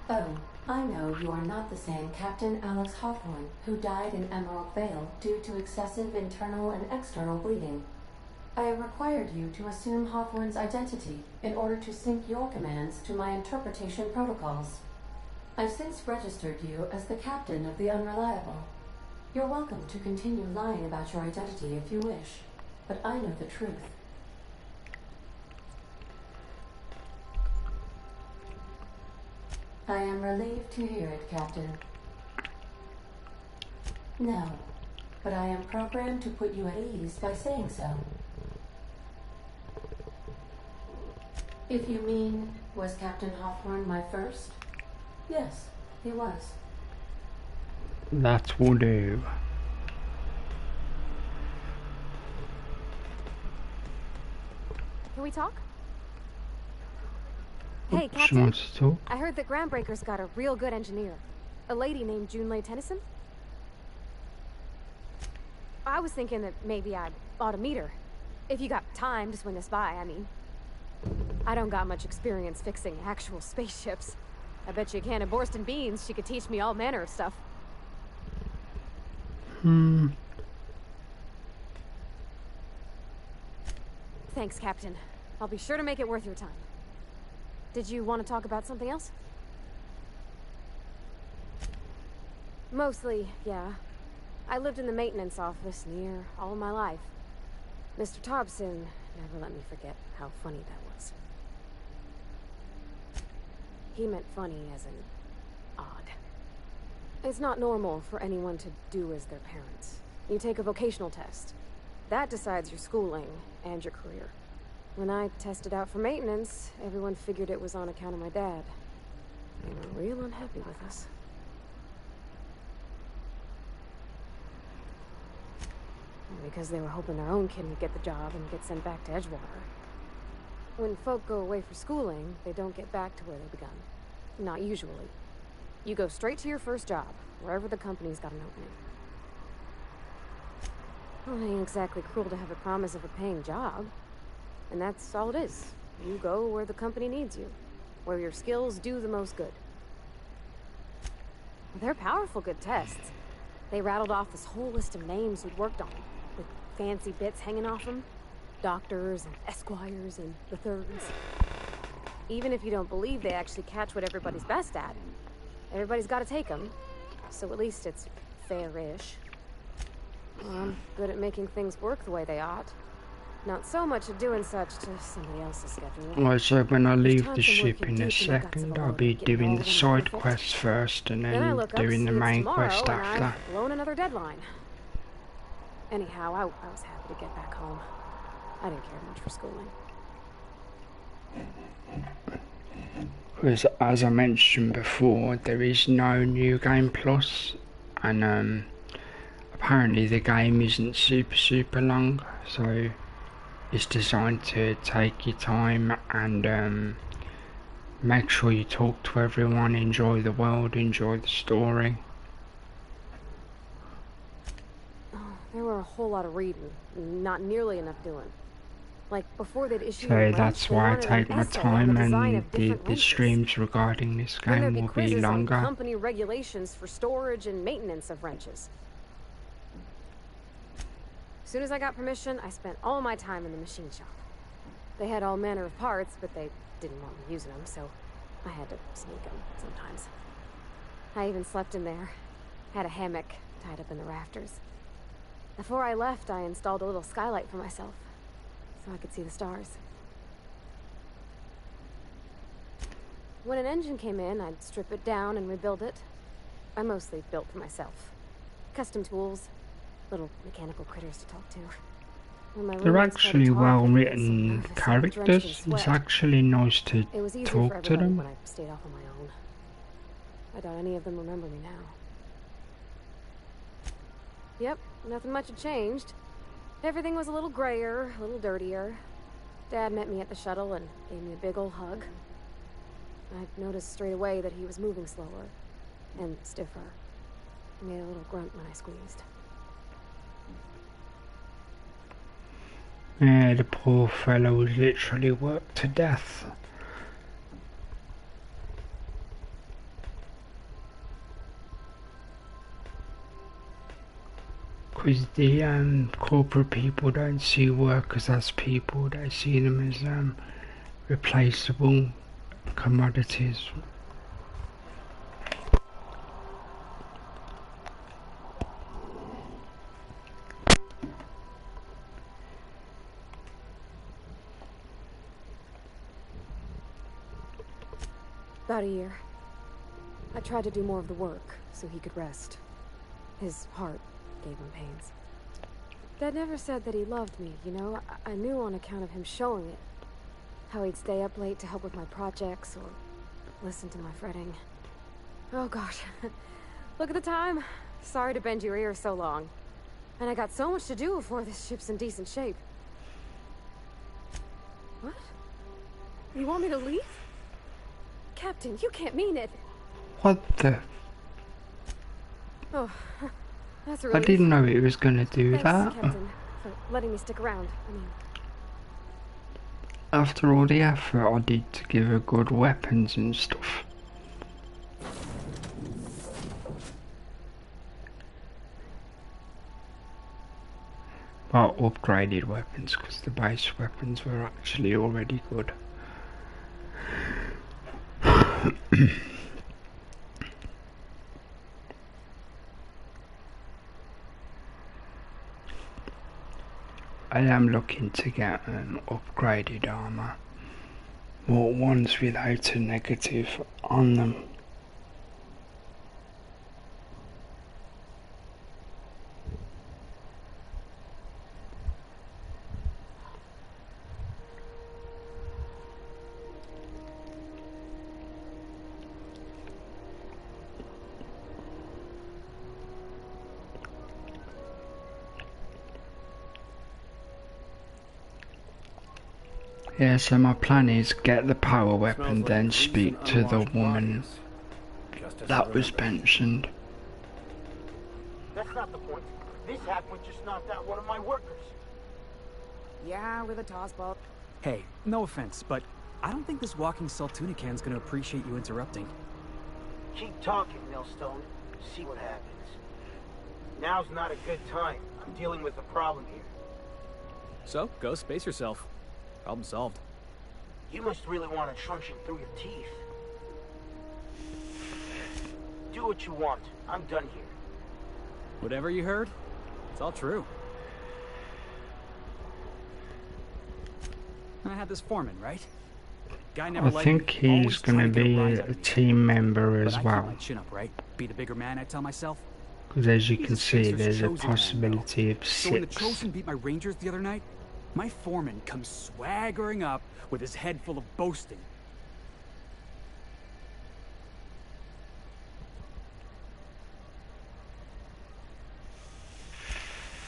Oh, I know you are not the same Captain Alex Hawthorne who died in Emerald Vale due to excessive internal and external bleeding. I have required you to assume Hawthorne's identity in order to sync your commands to my interpretation protocols. I've since registered you as the captain of the Unreliable. You're welcome to continue lying about your identity if you wish, but I know the truth. I am relieved to hear it, Captain. No, but I am programmed to put you at ease by saying so. If you mean, was Captain Hawthorne my first? Yes, he was. That will do. Can we talk? Hey, She Captain. wants to talk. I heard that Groundbreaker's got a real good engineer. A lady named Junlei Tennyson. I was thinking that maybe I ought to meet her. If you got time to swing us by, I mean. I don't got much experience fixing actual spaceships. I bet you a can of Borston beans she could teach me all manner of stuff. Thanks, Captain. I'll be sure to make it worth your time. Did you want to talk about something else? Mostly, yeah. I lived in the maintenance office near all my life. Mr. Thompson never let me forget how funny that was. He meant funny as in odd. It's not normal for anyone to do as their parents. You take a vocational test. That decides your schooling and your career. When I tested out for maintenance, everyone figured it was on account of my dad. They were real unhappy with us. Because they were hoping their own kid would get the job and get sent back to Edgewater. When folk go away for schooling, they don't get back to where they begun. Not usually. You go straight to your first job, wherever the company's got an opening. Well, it ain't exactly cruel to have a promise of a paying job. And that's all it is. You go where the company needs you, where your skills do the most good. They're powerful good tests. They rattled off this whole list of names we'd worked on, with fancy bits hanging off them. Doctors and esquires and the thirds. Even if you don't believe they actually catch what everybody's best at, everybody's got to take them. So at least it's fair-ish. Well, I'm good at making things work the way they ought. Not so much at doing such to somebody else's schedule. Right, so when I leave the ship in a second, I'll be doing the side quests first and then doing the main quest after. I've blown another deadline. Anyhow, I was happy to get back home. I didn't care much for schooling. Because as I mentioned before, there is no New Game Plus, and apparently the game isn't super long, so it's designed to take your time and make sure you talk to everyone, enjoy the world, enjoy the story. There were a whole lot of reading, not nearly enough doing. Like, before they'd issue So that's why I take my time, and the streams regarding this game will be longer. On company regulations for storage and maintenance of wrenches. As soon as I got permission, I spent all my time in the machine shop. They had all manner of parts, but they didn't want me using them, so I had to sneak them sometimes. I even slept in there. Had a hammock tied up in the rafters. Before I left, I installed a little skylight for myself, so I could see the stars. When an engine came in, I'd strip it down and rebuild it. I mostly built for myself. Custom tools, little mechanical critters to talk to. They're actually well-written characters. It's actually nice to talk to them. When I stayed off on my own. I doubt any of them remember me now. Yep, nothing much had changed. Everything was a little grayer, a little dirtier. Dad met me at the shuttle and gave me a big ol' hug. I noticed straight away that he was moving slower and stiffer. He made a little grunt when I squeezed. Yeah, the poor fellow was literally worked to death. Because the corporate people don't see workers as people, they see them as replaceable commodities. About a year. I tried to do more of the work so he could rest. His heart gave him pains. Dad never said that he loved me, you know? I knew on account of him showing it. How he'd stay up late to help with my projects or listen to my fretting. Oh gosh. Look at the time. Sorry to bend your ear so long. And I got so much to do before this ship's in decent shape. What? You want me to leave? Captain, you can't mean it. What the? Oh, that's a I relief. didn't know it was gonna do Thanks, that. Captain, for letting me stick around. I mean, After all the effort I did to give her good weapons and stuff. Well, upgraded weapons, because the base weapons were actually already good. I am looking to get an upgraded armor, or ones without a negative on them. Yeah, so my plan is get the power weapon, then speak to the woman that was mentioned. That's not the point. This halfwit just knocked out one of my workers. Yeah, with a toss ball. Hey, no offense, but I don't think this walking Saltunican's gonna appreciate you interrupting. Keep talking, Millstone. See what happens. Now's not a good time. I'm dealing with a problem here. So, go space yourself. Problem solved. You must really want to truncheon through your teeth. Do what you want. I'm done here. Whatever you heard, it's all true. I had this foreman, right? Guy never I think he's gonna be a team member as well. My chin up, right? Be the bigger man, I tell myself. Because as you can see, there's a possibility of 6. So when the Chosen beat my Rangers the other night, my foreman comes swaggering up with his head full of boasting.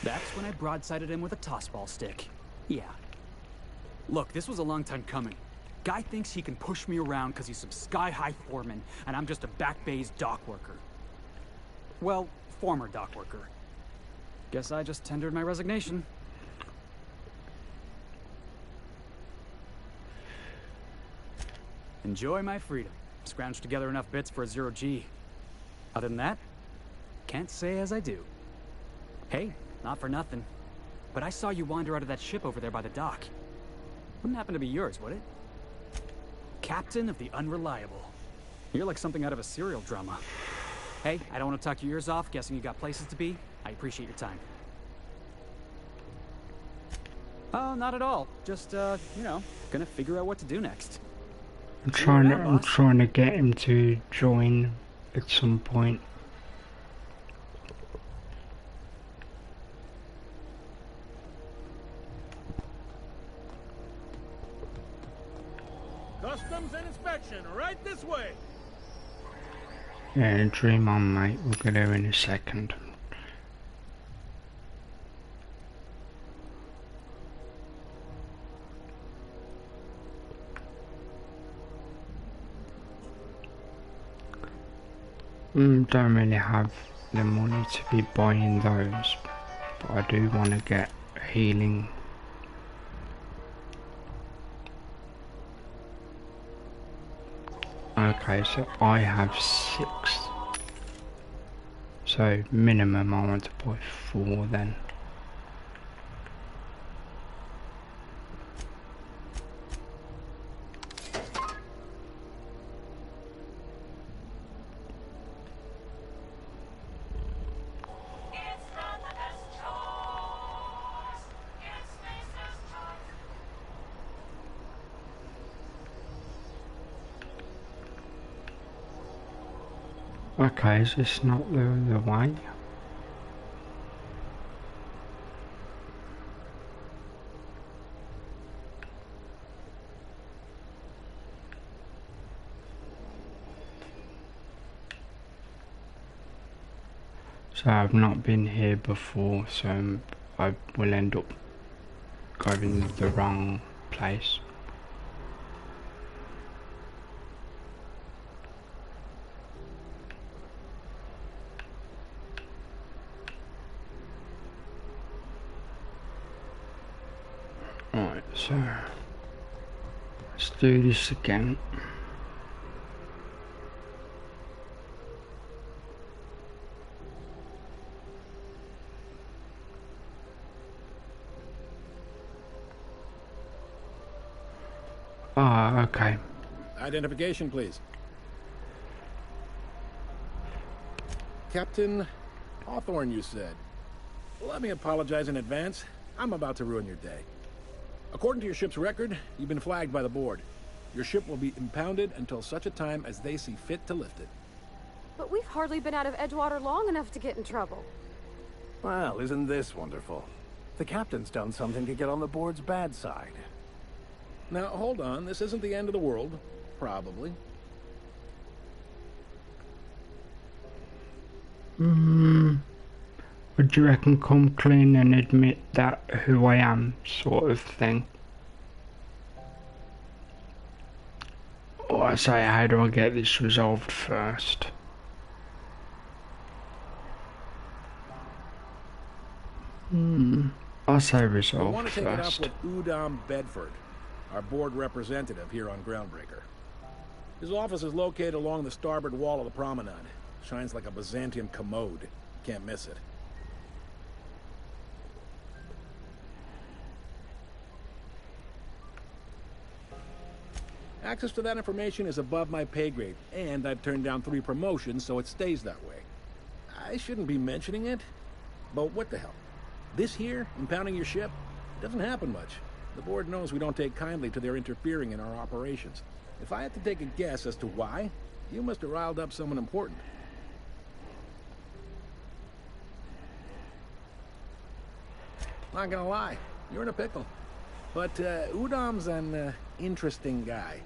That's when I broadsided him with a tossball stick. Yeah. Look, this was a long time coming. Guy thinks he can push me around because he's some sky-high foreman, and I'm just a back bay's dock worker. Well, former dock worker. Guess I just tendered my resignation. Enjoy my freedom. Scrounged together enough bits for a 0G. Other than that, can't say as I do. Hey, not for nothing, but I saw you wander out of that ship over there by the dock. Wouldn't happen to be yours, would it? Captain of the Unreliable. You're like something out of a serial drama. Hey, I don't want to talk your ears off, guessing you got places to be. I appreciate your time. Oh, not at all. Just, you know, gonna figure out what to do next. I'm trying to get him to join at some point. Customs and inspection, right this way. Yeah, dream on, mate. We'll get there in a second. Don't really have the money to be buying those, but I do want to get healing. Okay, so I have 6. So minimum I want to buy 4 then. Okay, is this not the way? So I've not been here before, so I will end up going the wrong place. Right, so let's do this again. Ah, okay. Identification, please. Captain Hawthorne, you said. Let me apologize in advance. I'm about to ruin your day. According to your ship's record, you've been flagged by the board. Your ship will be impounded until such a time as they see fit to lift it. But we've hardly been out of Edgewater long enough to get in trouble. Well, isn't this wonderful? The captain's done something to get on the board's bad side. Now, hold on. This isn't the end of the world. Probably. Would you reckon come clean and admit that who I am, sort of thing? Or I say, how do I get this resolved first? I'll say resolved I want to take it up first. with Udom Bedford, our board representative here on Groundbreaker. His office is located along the starboard wall of the promenade. Shines like a Byzantium commode. Can't miss it. Access to that information is above my pay grade, and I've turned down 3 promotions, so it stays that way. I shouldn't be mentioning it, but what the hell? This here, impounding your ship, doesn't happen much. The board knows we don't take kindly to their interfering in our operations. If I had to take a guess as to why, you must have riled up someone important. Not gonna lie, you're in a pickle. But Udom's an interesting guy.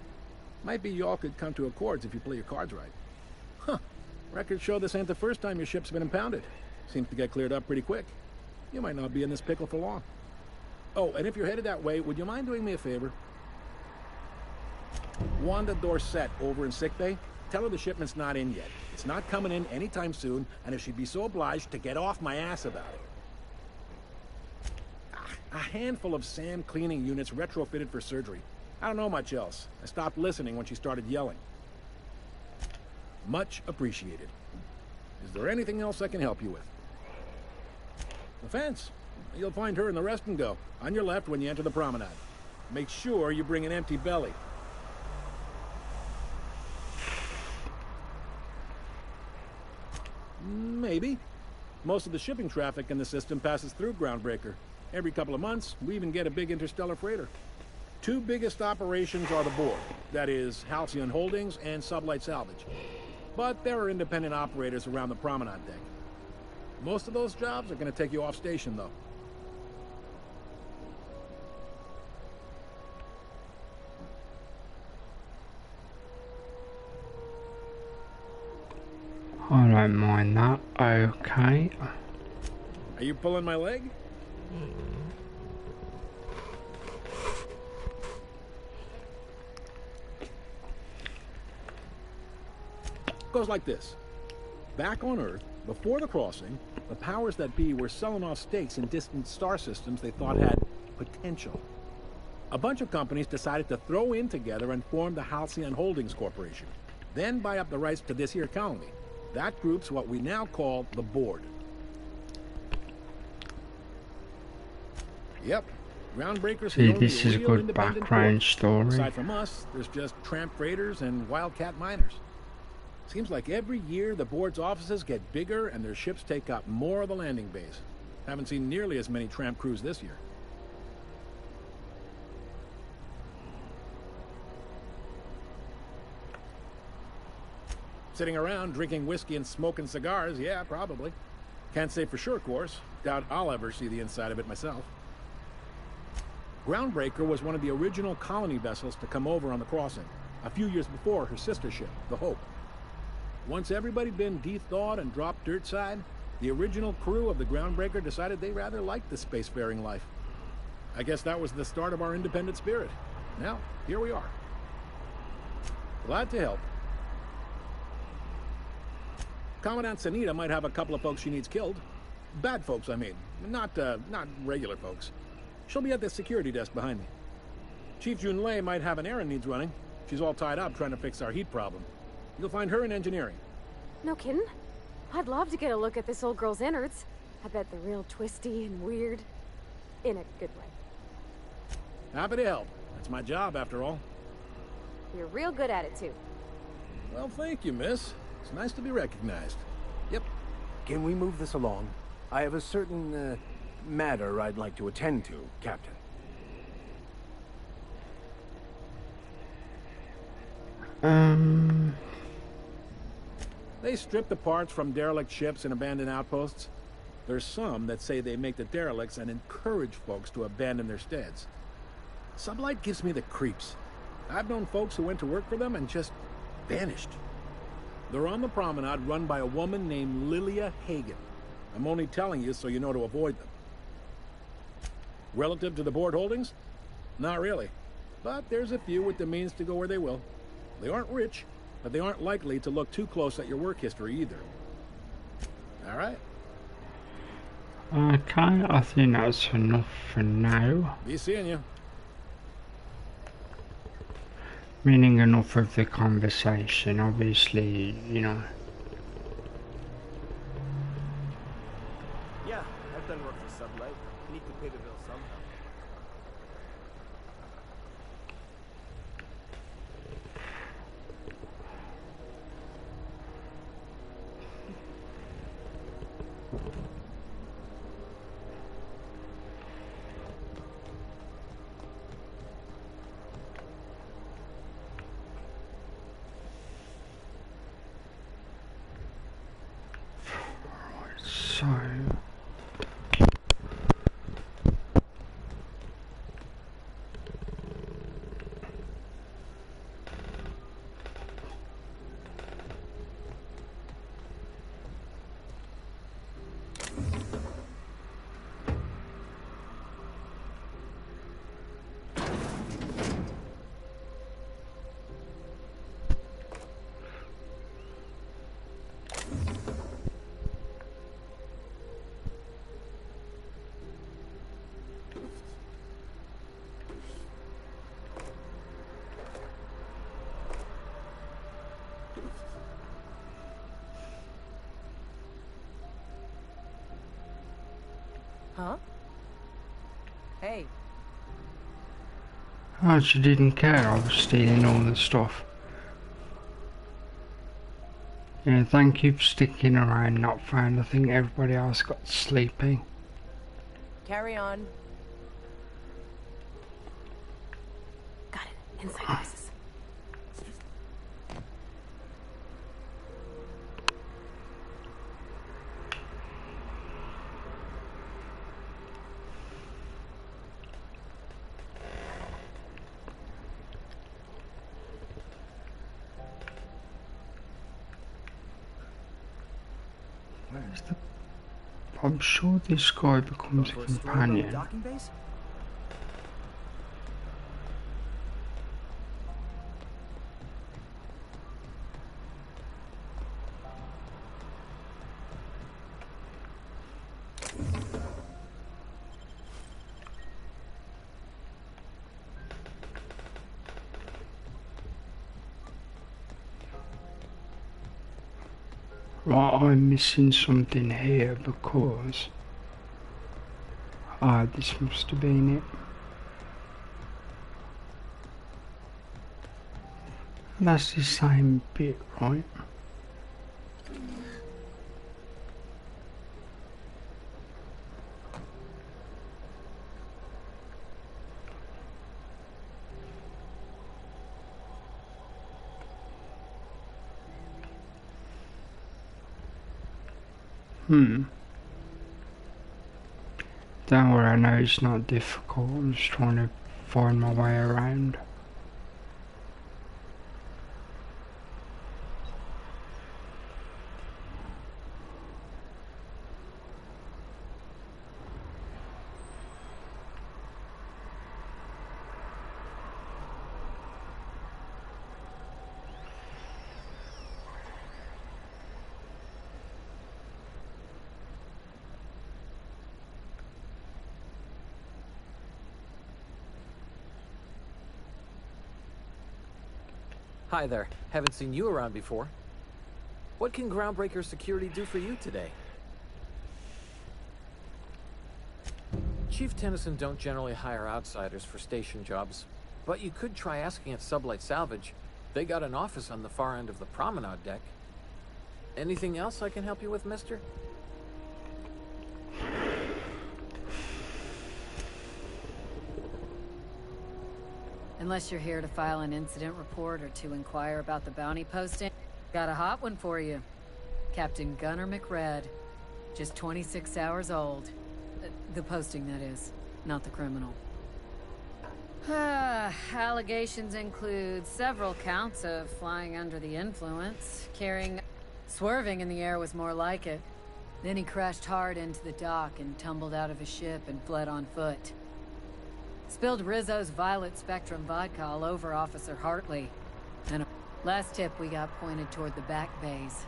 Might be y'all could come to accords if you play your cards right. Huh. Records show this ain't the first time your ship's been impounded. Seems to get cleared up pretty quick. You might not be in this pickle for long. Oh, and if you're headed that way, would you mind doing me a favor? Wanda Dorset over in sickbay, tell her the shipment's not in yet. It's not coming in anytime soon, and if she'd be so obliged to get off my ass about it. A handful of SAM cleaning units retrofitted for surgery. I don't know much else. I stopped listening when she started yelling. Much appreciated. Is there anything else I can help you with? The fence. You'll find her in the rest and go, on your left when you enter the promenade. Make sure you bring an empty belly. Maybe. Most of the shipping traffic in the system passes through Groundbreaker. Every couple of months, we even get a big interstellar freighter. Two biggest operations are the board, that is, Halcyon Holdings and Sublight Salvage. But there are independent operators around the promenade deck. Most of those jobs are going to take you off station, though. I don't mind that. Okay. Are you pulling my leg? Goes like this. Back on Earth, before the crossing, the powers that be were selling off stakes in distant star systems they thought had potential. A bunch of companies decided to throw in together and form the Halcyon Holdings Corporation, then buy up the rights to this here colony. That group's what we now call the Board. Yep. Groundbreakers. See, this is a good background story. Aside from us, there's just tramp freighters and wildcat miners. Seems like every year the Board's offices get bigger and their ships take up more of the landing bays. Haven't seen nearly as many tramp crews this year. Sitting around drinking whiskey and smoking cigars, yeah, probably. Can't say for sure, of course. Doubt I'll ever see the inside of it myself. Groundbreaker was one of the original colony vessels to come over on the crossing, a few years before her sister ship, the Hope. Once everybody been de-thawed and dropped dirt side, the original crew of the Groundbreaker decided they rather liked the spacefaring life. I guess that was the start of our independent spirit. Now, here we are. Glad to help. Commandant Sanita might have a couple of folks she needs killed. Bad folks, I mean. Not regular folks. She'll be at the security desk behind me. Chief Junlei might have an errand needs running. She's all tied up trying to fix our heat problem. You'll find her in engineering. No kidding? I'd love to get a look at this old girl's innards. I bet they're real twisty and weird. In a good way. Happy to help. That's my job, after all. You're real good at it, too. Well, thank you, miss. It's nice to be recognized. Yep. Can we move this along? I have a certain, matter I'd like to attend to, Captain. They strip the parts from derelict ships and abandoned outposts. There's some that say they make the derelicts and encourage folks to abandon their steads. Sublight gives me the creeps. I've known folks who went to work for them and just vanished. They're on the promenade run by a woman named Lilia Hagen. I'm only telling you so you know to avoid them. Relative to the Board holdings? Not really. But there's a few with the means to go where they will. They aren't rich, but they aren't likely to look too close at your work history either. All right? Okay, I think that's enough for now. Be seeing you. Meaning enough of the conversation, obviously, you know. Yeah, I've done work for Sublight. Need to pay the bill somehow. So... Huh? Hey. Oh, she didn't care, I was stealing all the stuff. Yeah, thank you for sticking around, not found. I think everybody else got sleepy. Carry on. Got it. Inside crisis. Where's the... I'm sure this guy becomes a companion. Docking base? Right, I'm missing something here because... Ah, this must have been it. That's the same bit, right? Don't worry, I know it's not difficult. I'm just trying to find my way around. Hi there. Haven't seen you around before. What can Groundbreaker Security do for you today? Chief Tennyson don't generally hire outsiders for station jobs, but you could try asking at Sublight Salvage. They got an office on the far end of the promenade deck. Anything else I can help you with, mister? Unless you're here to file an incident report or to inquire about the bounty posting, got a hot one for you. Captain Gunnar McRed. Just 26 hours old. The posting, that is, not the criminal. Allegations include several counts of flying under the influence, swerving in the air was more like it. Then he crashed hard into the dock and tumbled out of his ship and fled on foot. Spilled Rizzo's Violet Spectrum vodka all over Officer Hartley. And last tip we got pointed toward the back bays.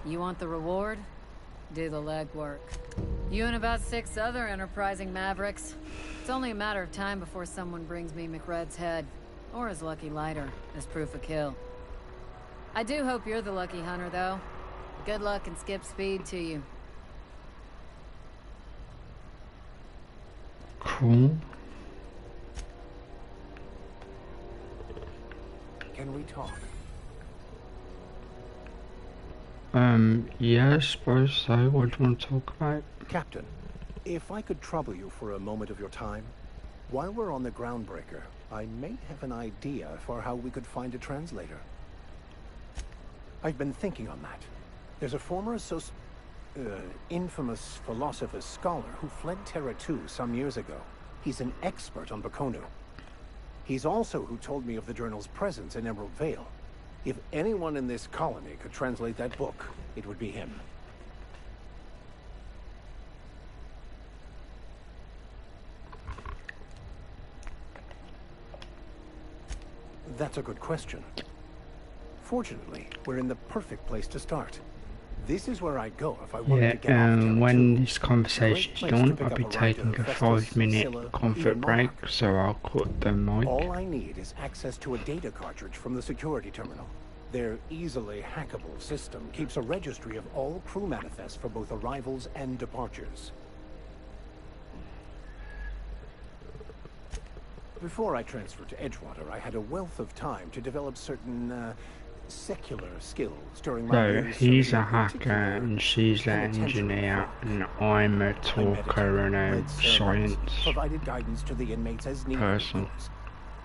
You want the reward? Do the legwork. You and about 6 other enterprising mavericks. It's only a matter of time before someone brings me McRed's head, or his lucky lighter, as proof of kill. I do hope you're the lucky hunter, though. Good luck and skip speed to you. Cool. Can we talk? Yeah, I suppose so. What do you want to talk about? Captain, if I could trouble you for a moment of your time, while we're on the Groundbreaker, I may have an idea for how we could find a translator. I've been thinking on that. There's a former infamous philosopher scholar who fled Terra 2 some years ago. He's an expert on Bakonu. He's also who told me of the journal's presence in Emerald Vale. If anyone in this colony could translate that book, it would be him. That's a good question. Fortunately, we're in the perfect place to start. This is where I'd go if I wanted to get off when this conversation's done, I'll be taking a 5-minute comfort break, so I'll cut the mic. All I need is access to a data cartridge from the security terminal. Their easily hackable system keeps a registry of all crew manifests for both arrivals and departures. Before I transferred to Edgewater, I had a wealth of time to develop certain secular skills during my So early he's a service, hacker and she's an engineer and I'm a talker and a science provided guidance to the inmates as needed. person.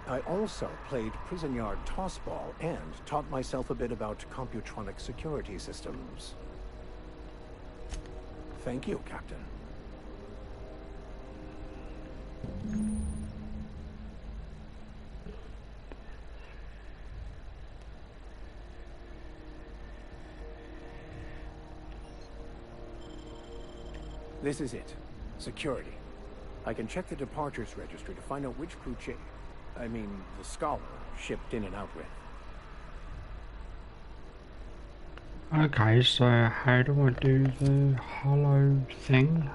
I also played prison yard tossball and taught myself a bit about computronic security systems. Thank you, Captain. This is it. Security. I can check the departures registry to find out which crew the Scholar shipped in and out with. Okay, so how do I do the hollow thing?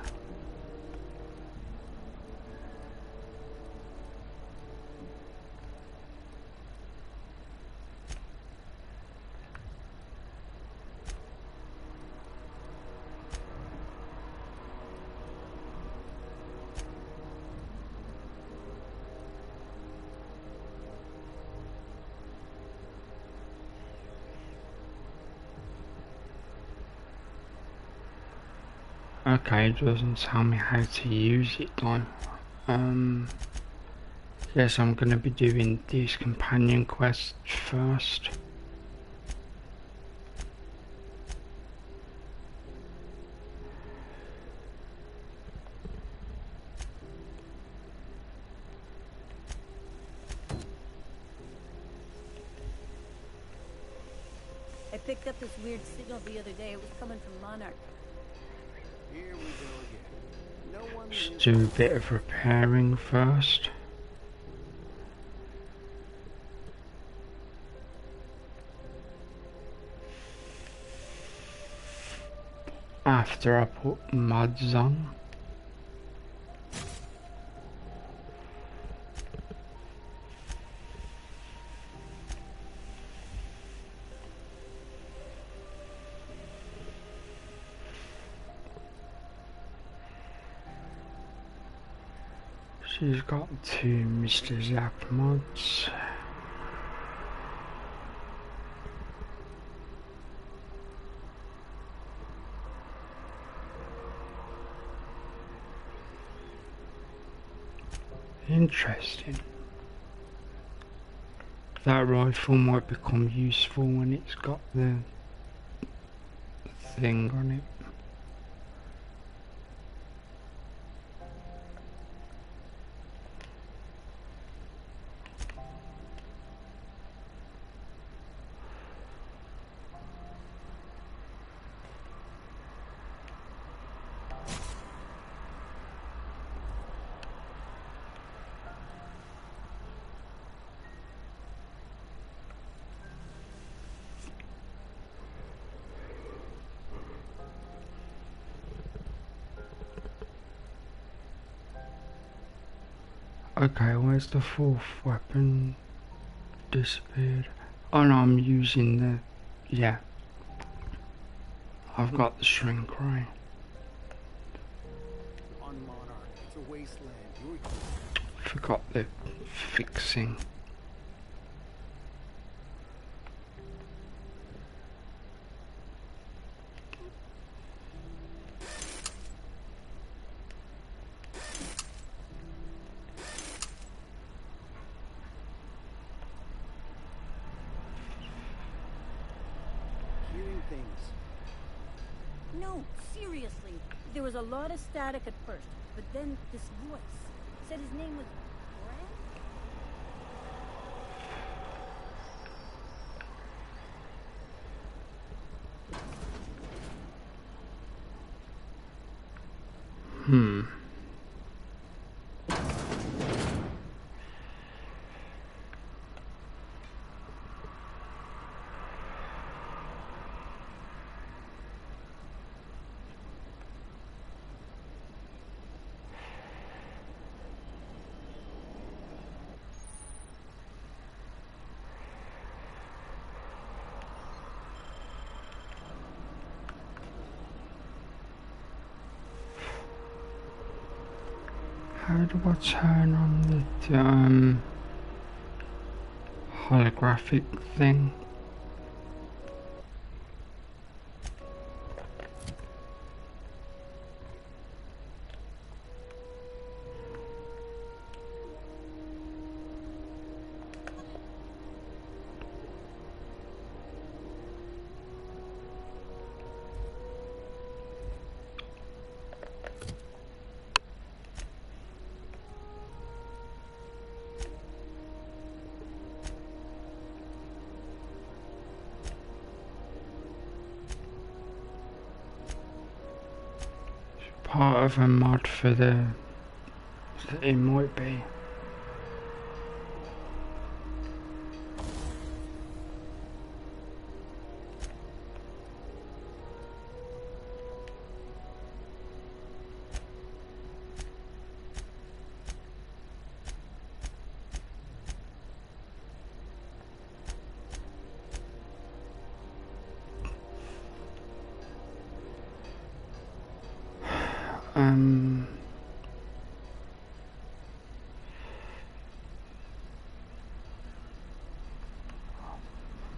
Okay, it doesn't tell me how to use it though. Yes, I'm gonna be doing these companion quests first. I picked up this weird signal the other day. It was coming from Monarch. Here we go again. No one Just do a bit of repairing first. After I put mods on. She's got 2 Mr. Zap mods. Interesting. That rifle might become useful when it's got the thing on it. Okay, where's the 4th weapon? Disappeared. Oh no, I'm using the... yeah. I've got the shrink ray. On Monarch, it's a wasteland. Forgot the fixing. No, seriously. There was a lot of static at first, but then this voice said his name was Brand. How do I turn on the holographic thing? part of a mod for the... It might be.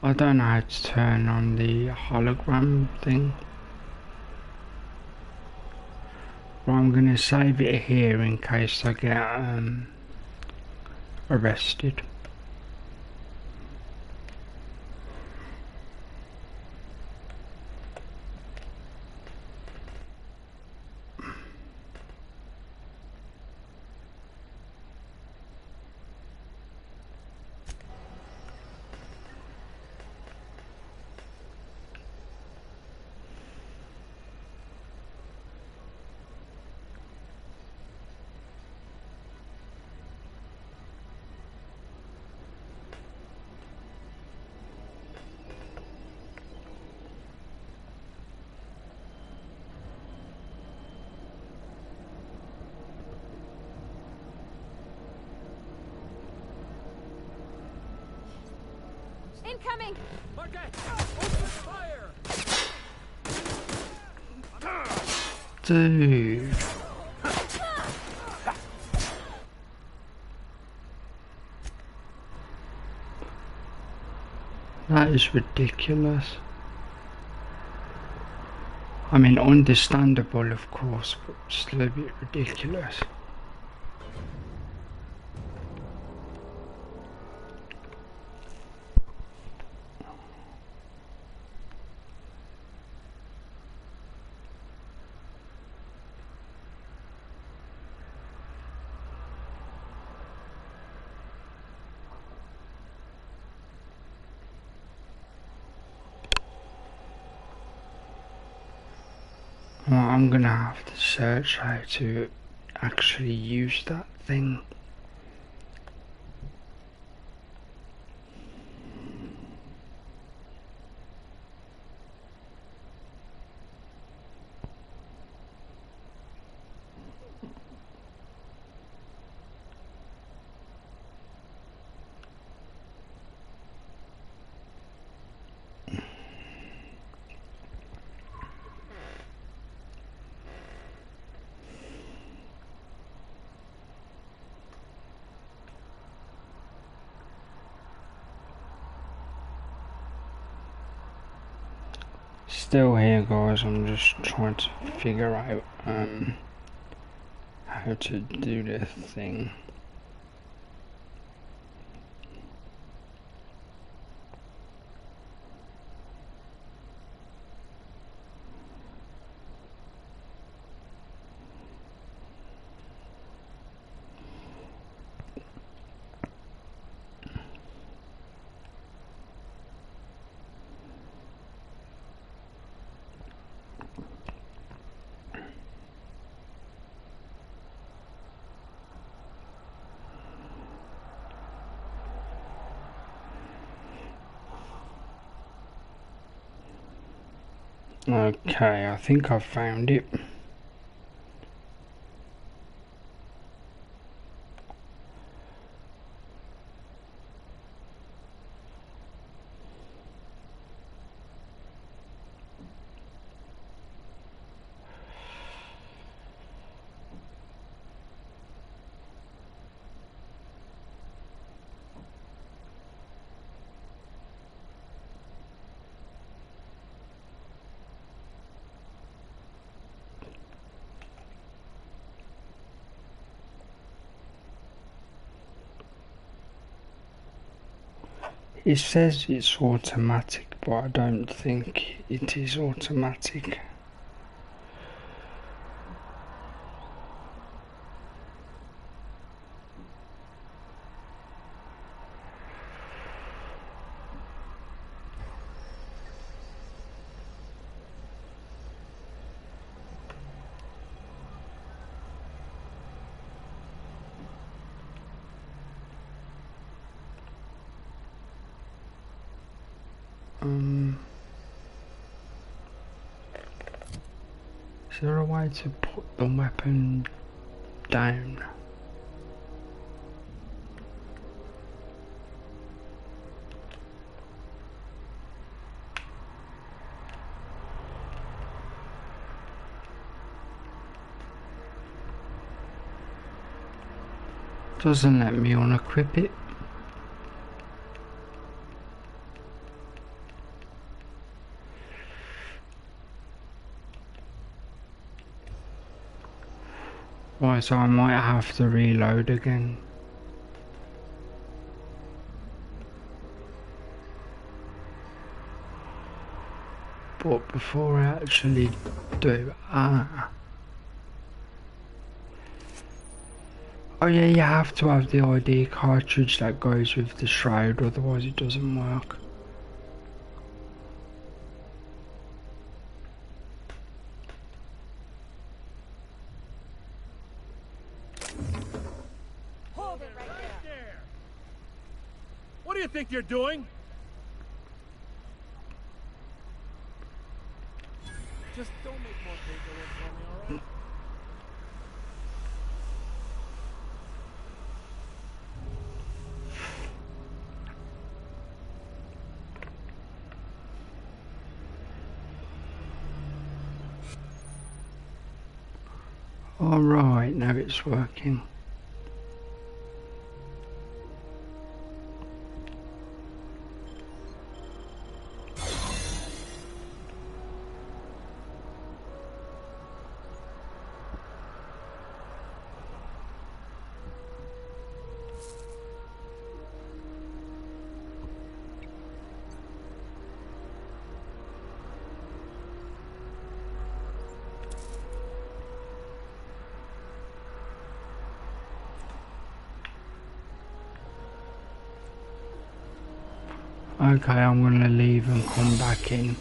I don't know how to turn on the hologram thing. But I'm gonna save it here in case I get arrested. Incoming! Dude. That is ridiculous. I mean, understandable, of course, but still a bit ridiculous. Well, I'm gonna have to search how to actually use that thing. Still here, guys. I'm just trying to figure out how to do this thing. Okay, I think I've found it. It says it's automatic, but I don't think it is automatic. Is there a way to put the weapon down? Doesn't let me unequip it. Right, so I might have to reload again. But before I actually do oh yeah, you have to have the ID cartridge that goes with the shroud, otherwise it doesn't work. Hold it right there. What do you think you're doing? Just don't make more paperwork for me, all right? Alright, now it's working. Okay, I'm gonna leave and come back in.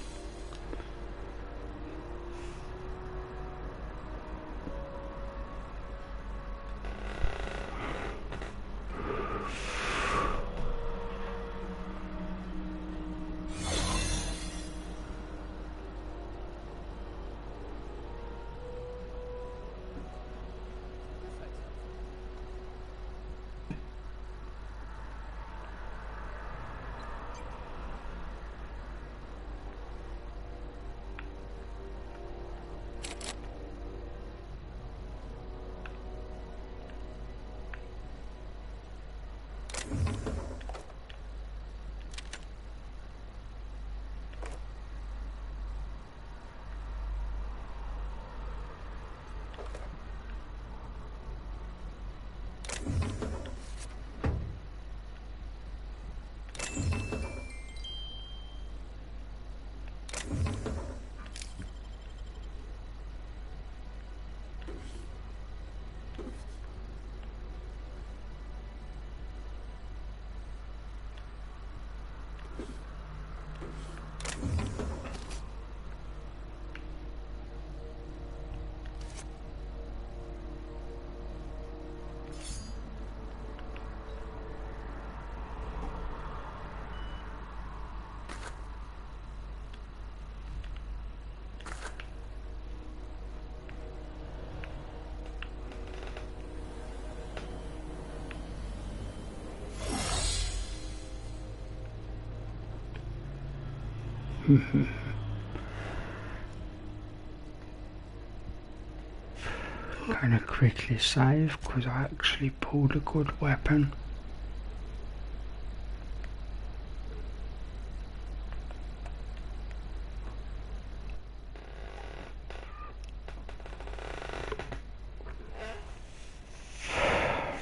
Gonna quickly save because I actually pulled a good weapon.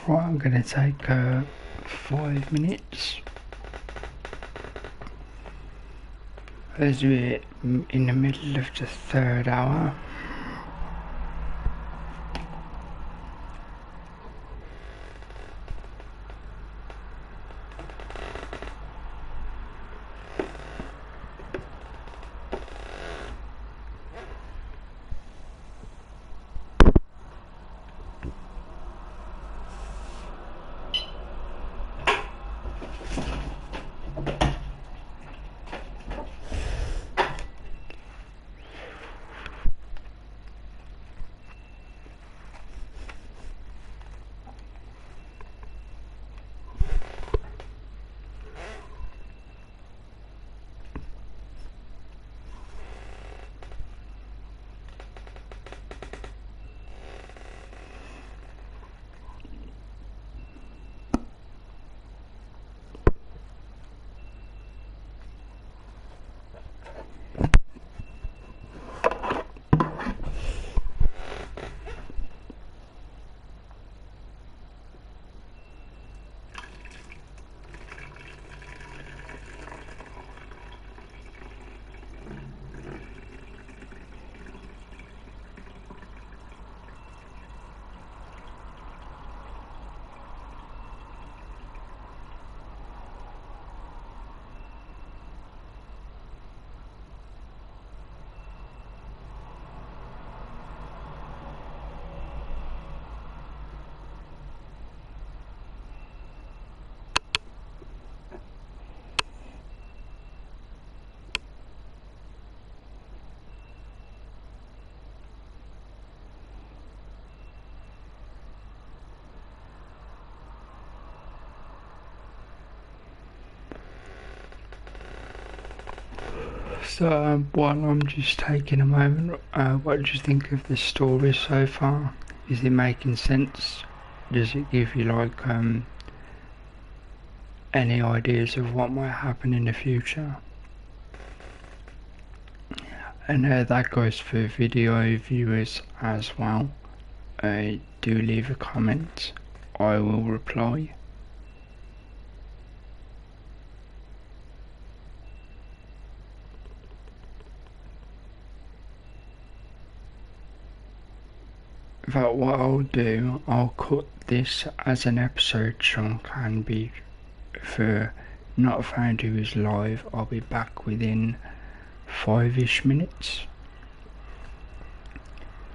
Right, I'm gonna take 5 minutes. As we're in the middle of the 3rd hour. So while I'm just taking a moment, what do you think of the story so far? Is it making sense? Does it give you like any ideas of what might happen in the future? And that goes for video viewers as well. Do leave a comment, I will reply. But what I'll do, I'll cut this as an episode chunk and be for Not Found Who Is Live. I'll be back within 5-ish minutes.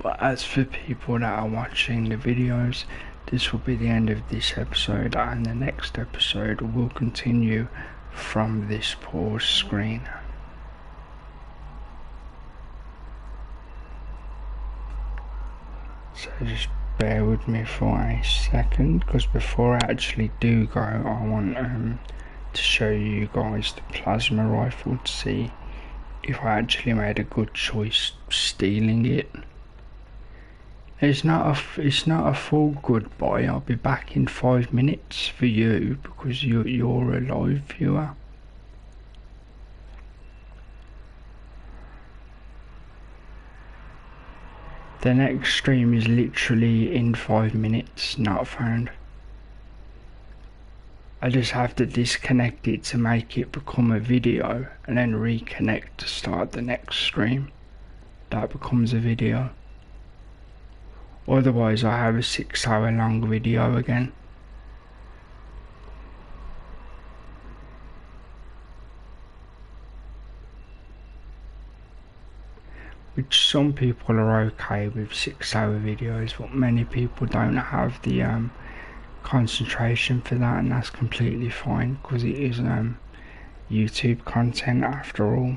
But as for people that are watching the videos, this will be the end of this episode, and the next episode will continue from this pause screen. So just bear with me for a second, because before I actually do go, I want to show you guys the plasma rifle to see if I actually made a good choice stealing it. It's not a full goodbye. I'll be back in 5 minutes for you because you're a live viewer. The next stream is literally in 5 minutes, Not Found. I just have to disconnect it to make it become a video and then reconnect to start the next stream. That becomes a video. Otherwise I have a 6-hour long video again. Which some people are okay with 6-hour videos, but many people don't have the concentration for that, and that's completely fine because it is YouTube content after all.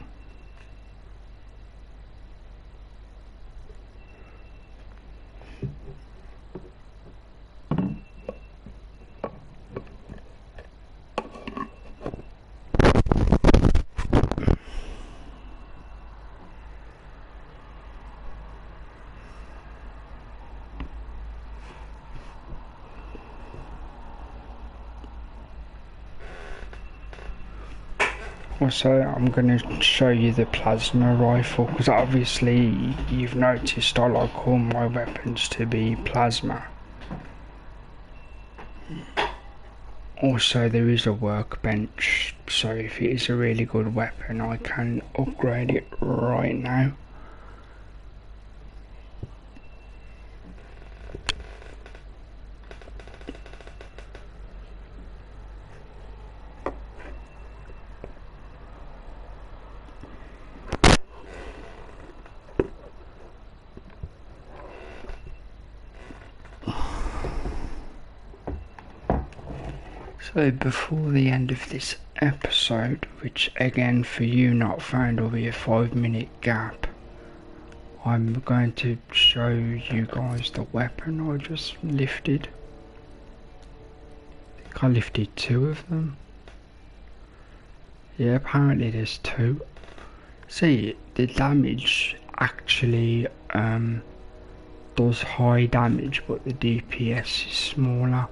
Also, I'm going to show you the plasma rifle because obviously you've noticed I like all my weapons to be plasma. Also, there is a workbench, so if it is a really good weapon I can upgrade it right now. So before the end of this episode, which again for you Not Found will be a 5-minute gap, I'm going to show you guys the weapon I just lifted. I think I lifted 2 of them. Yeah, apparently there's 2. See, the damage actually does high damage, but the DPS is smaller.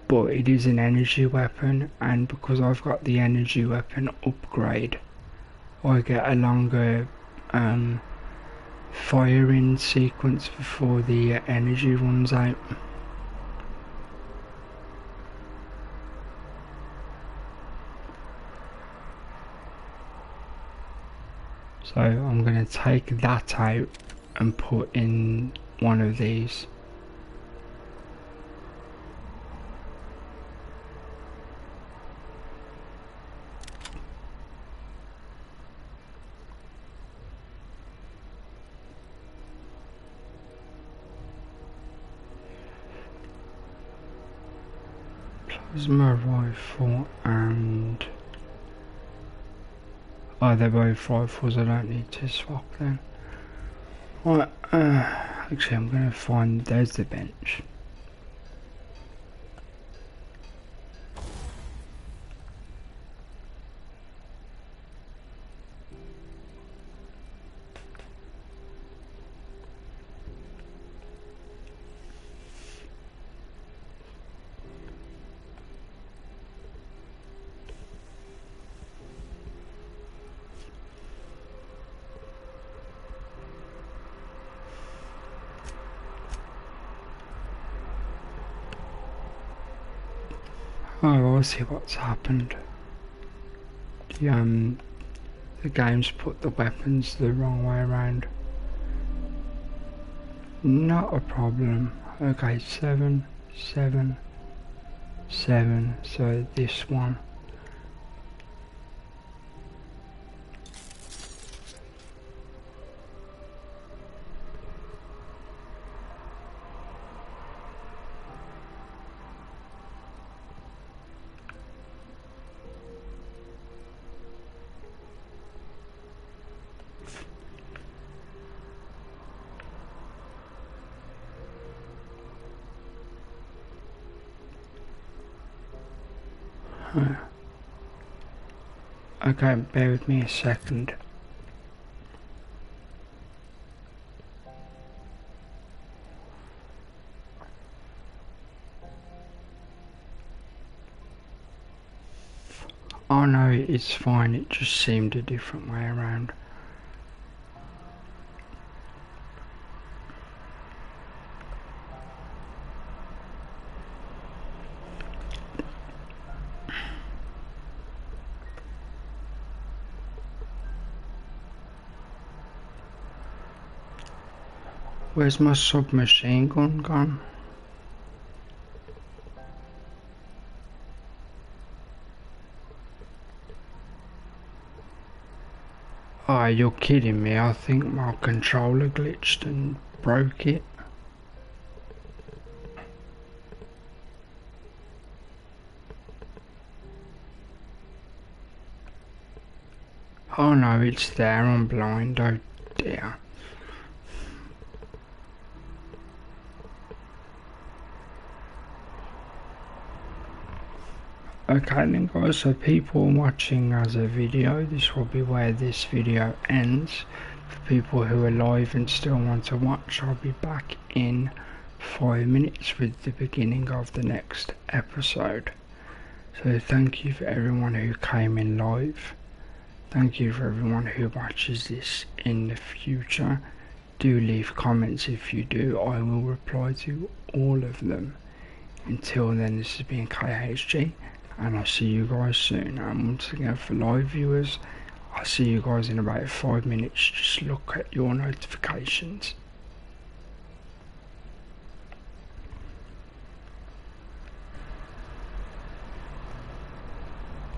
But it is an energy weapon, and because I've got the energy weapon upgrade, I get a longer firing sequence before the energy runs out. So I'm going to take that out and put in one of these. Plasma rifle and... oh, they're both rifles, I don't need to swap them. Right, actually I'm going to find... there's the bench. Oh, I see what's happened. The game's put the weapons the wrong way around. Not a problem. Okay, 7, 7, 7. So this one. Okay, bear with me a second. Oh no, it's fine, it just seemed a different way around. Where's my submachine gun gone? Oh, you're kidding me. I think my controller glitched and broke it. Oh no, it's there. I'm blind. Oh dear. Okay then guys, so people watching as a video, this will be where this video ends. For people who are live and still want to watch, I'll be back in 5 minutes with the beginning of the next episode. So thank you for everyone who came in live. Thank you for everyone who watches this in the future. Do leave comments if you do, I will reply to all of them. Until then, this has been KHG. And I'll see you guys soon. And once again, for live viewers, I'll see you guys in about 5 minutes. Just look at your notifications.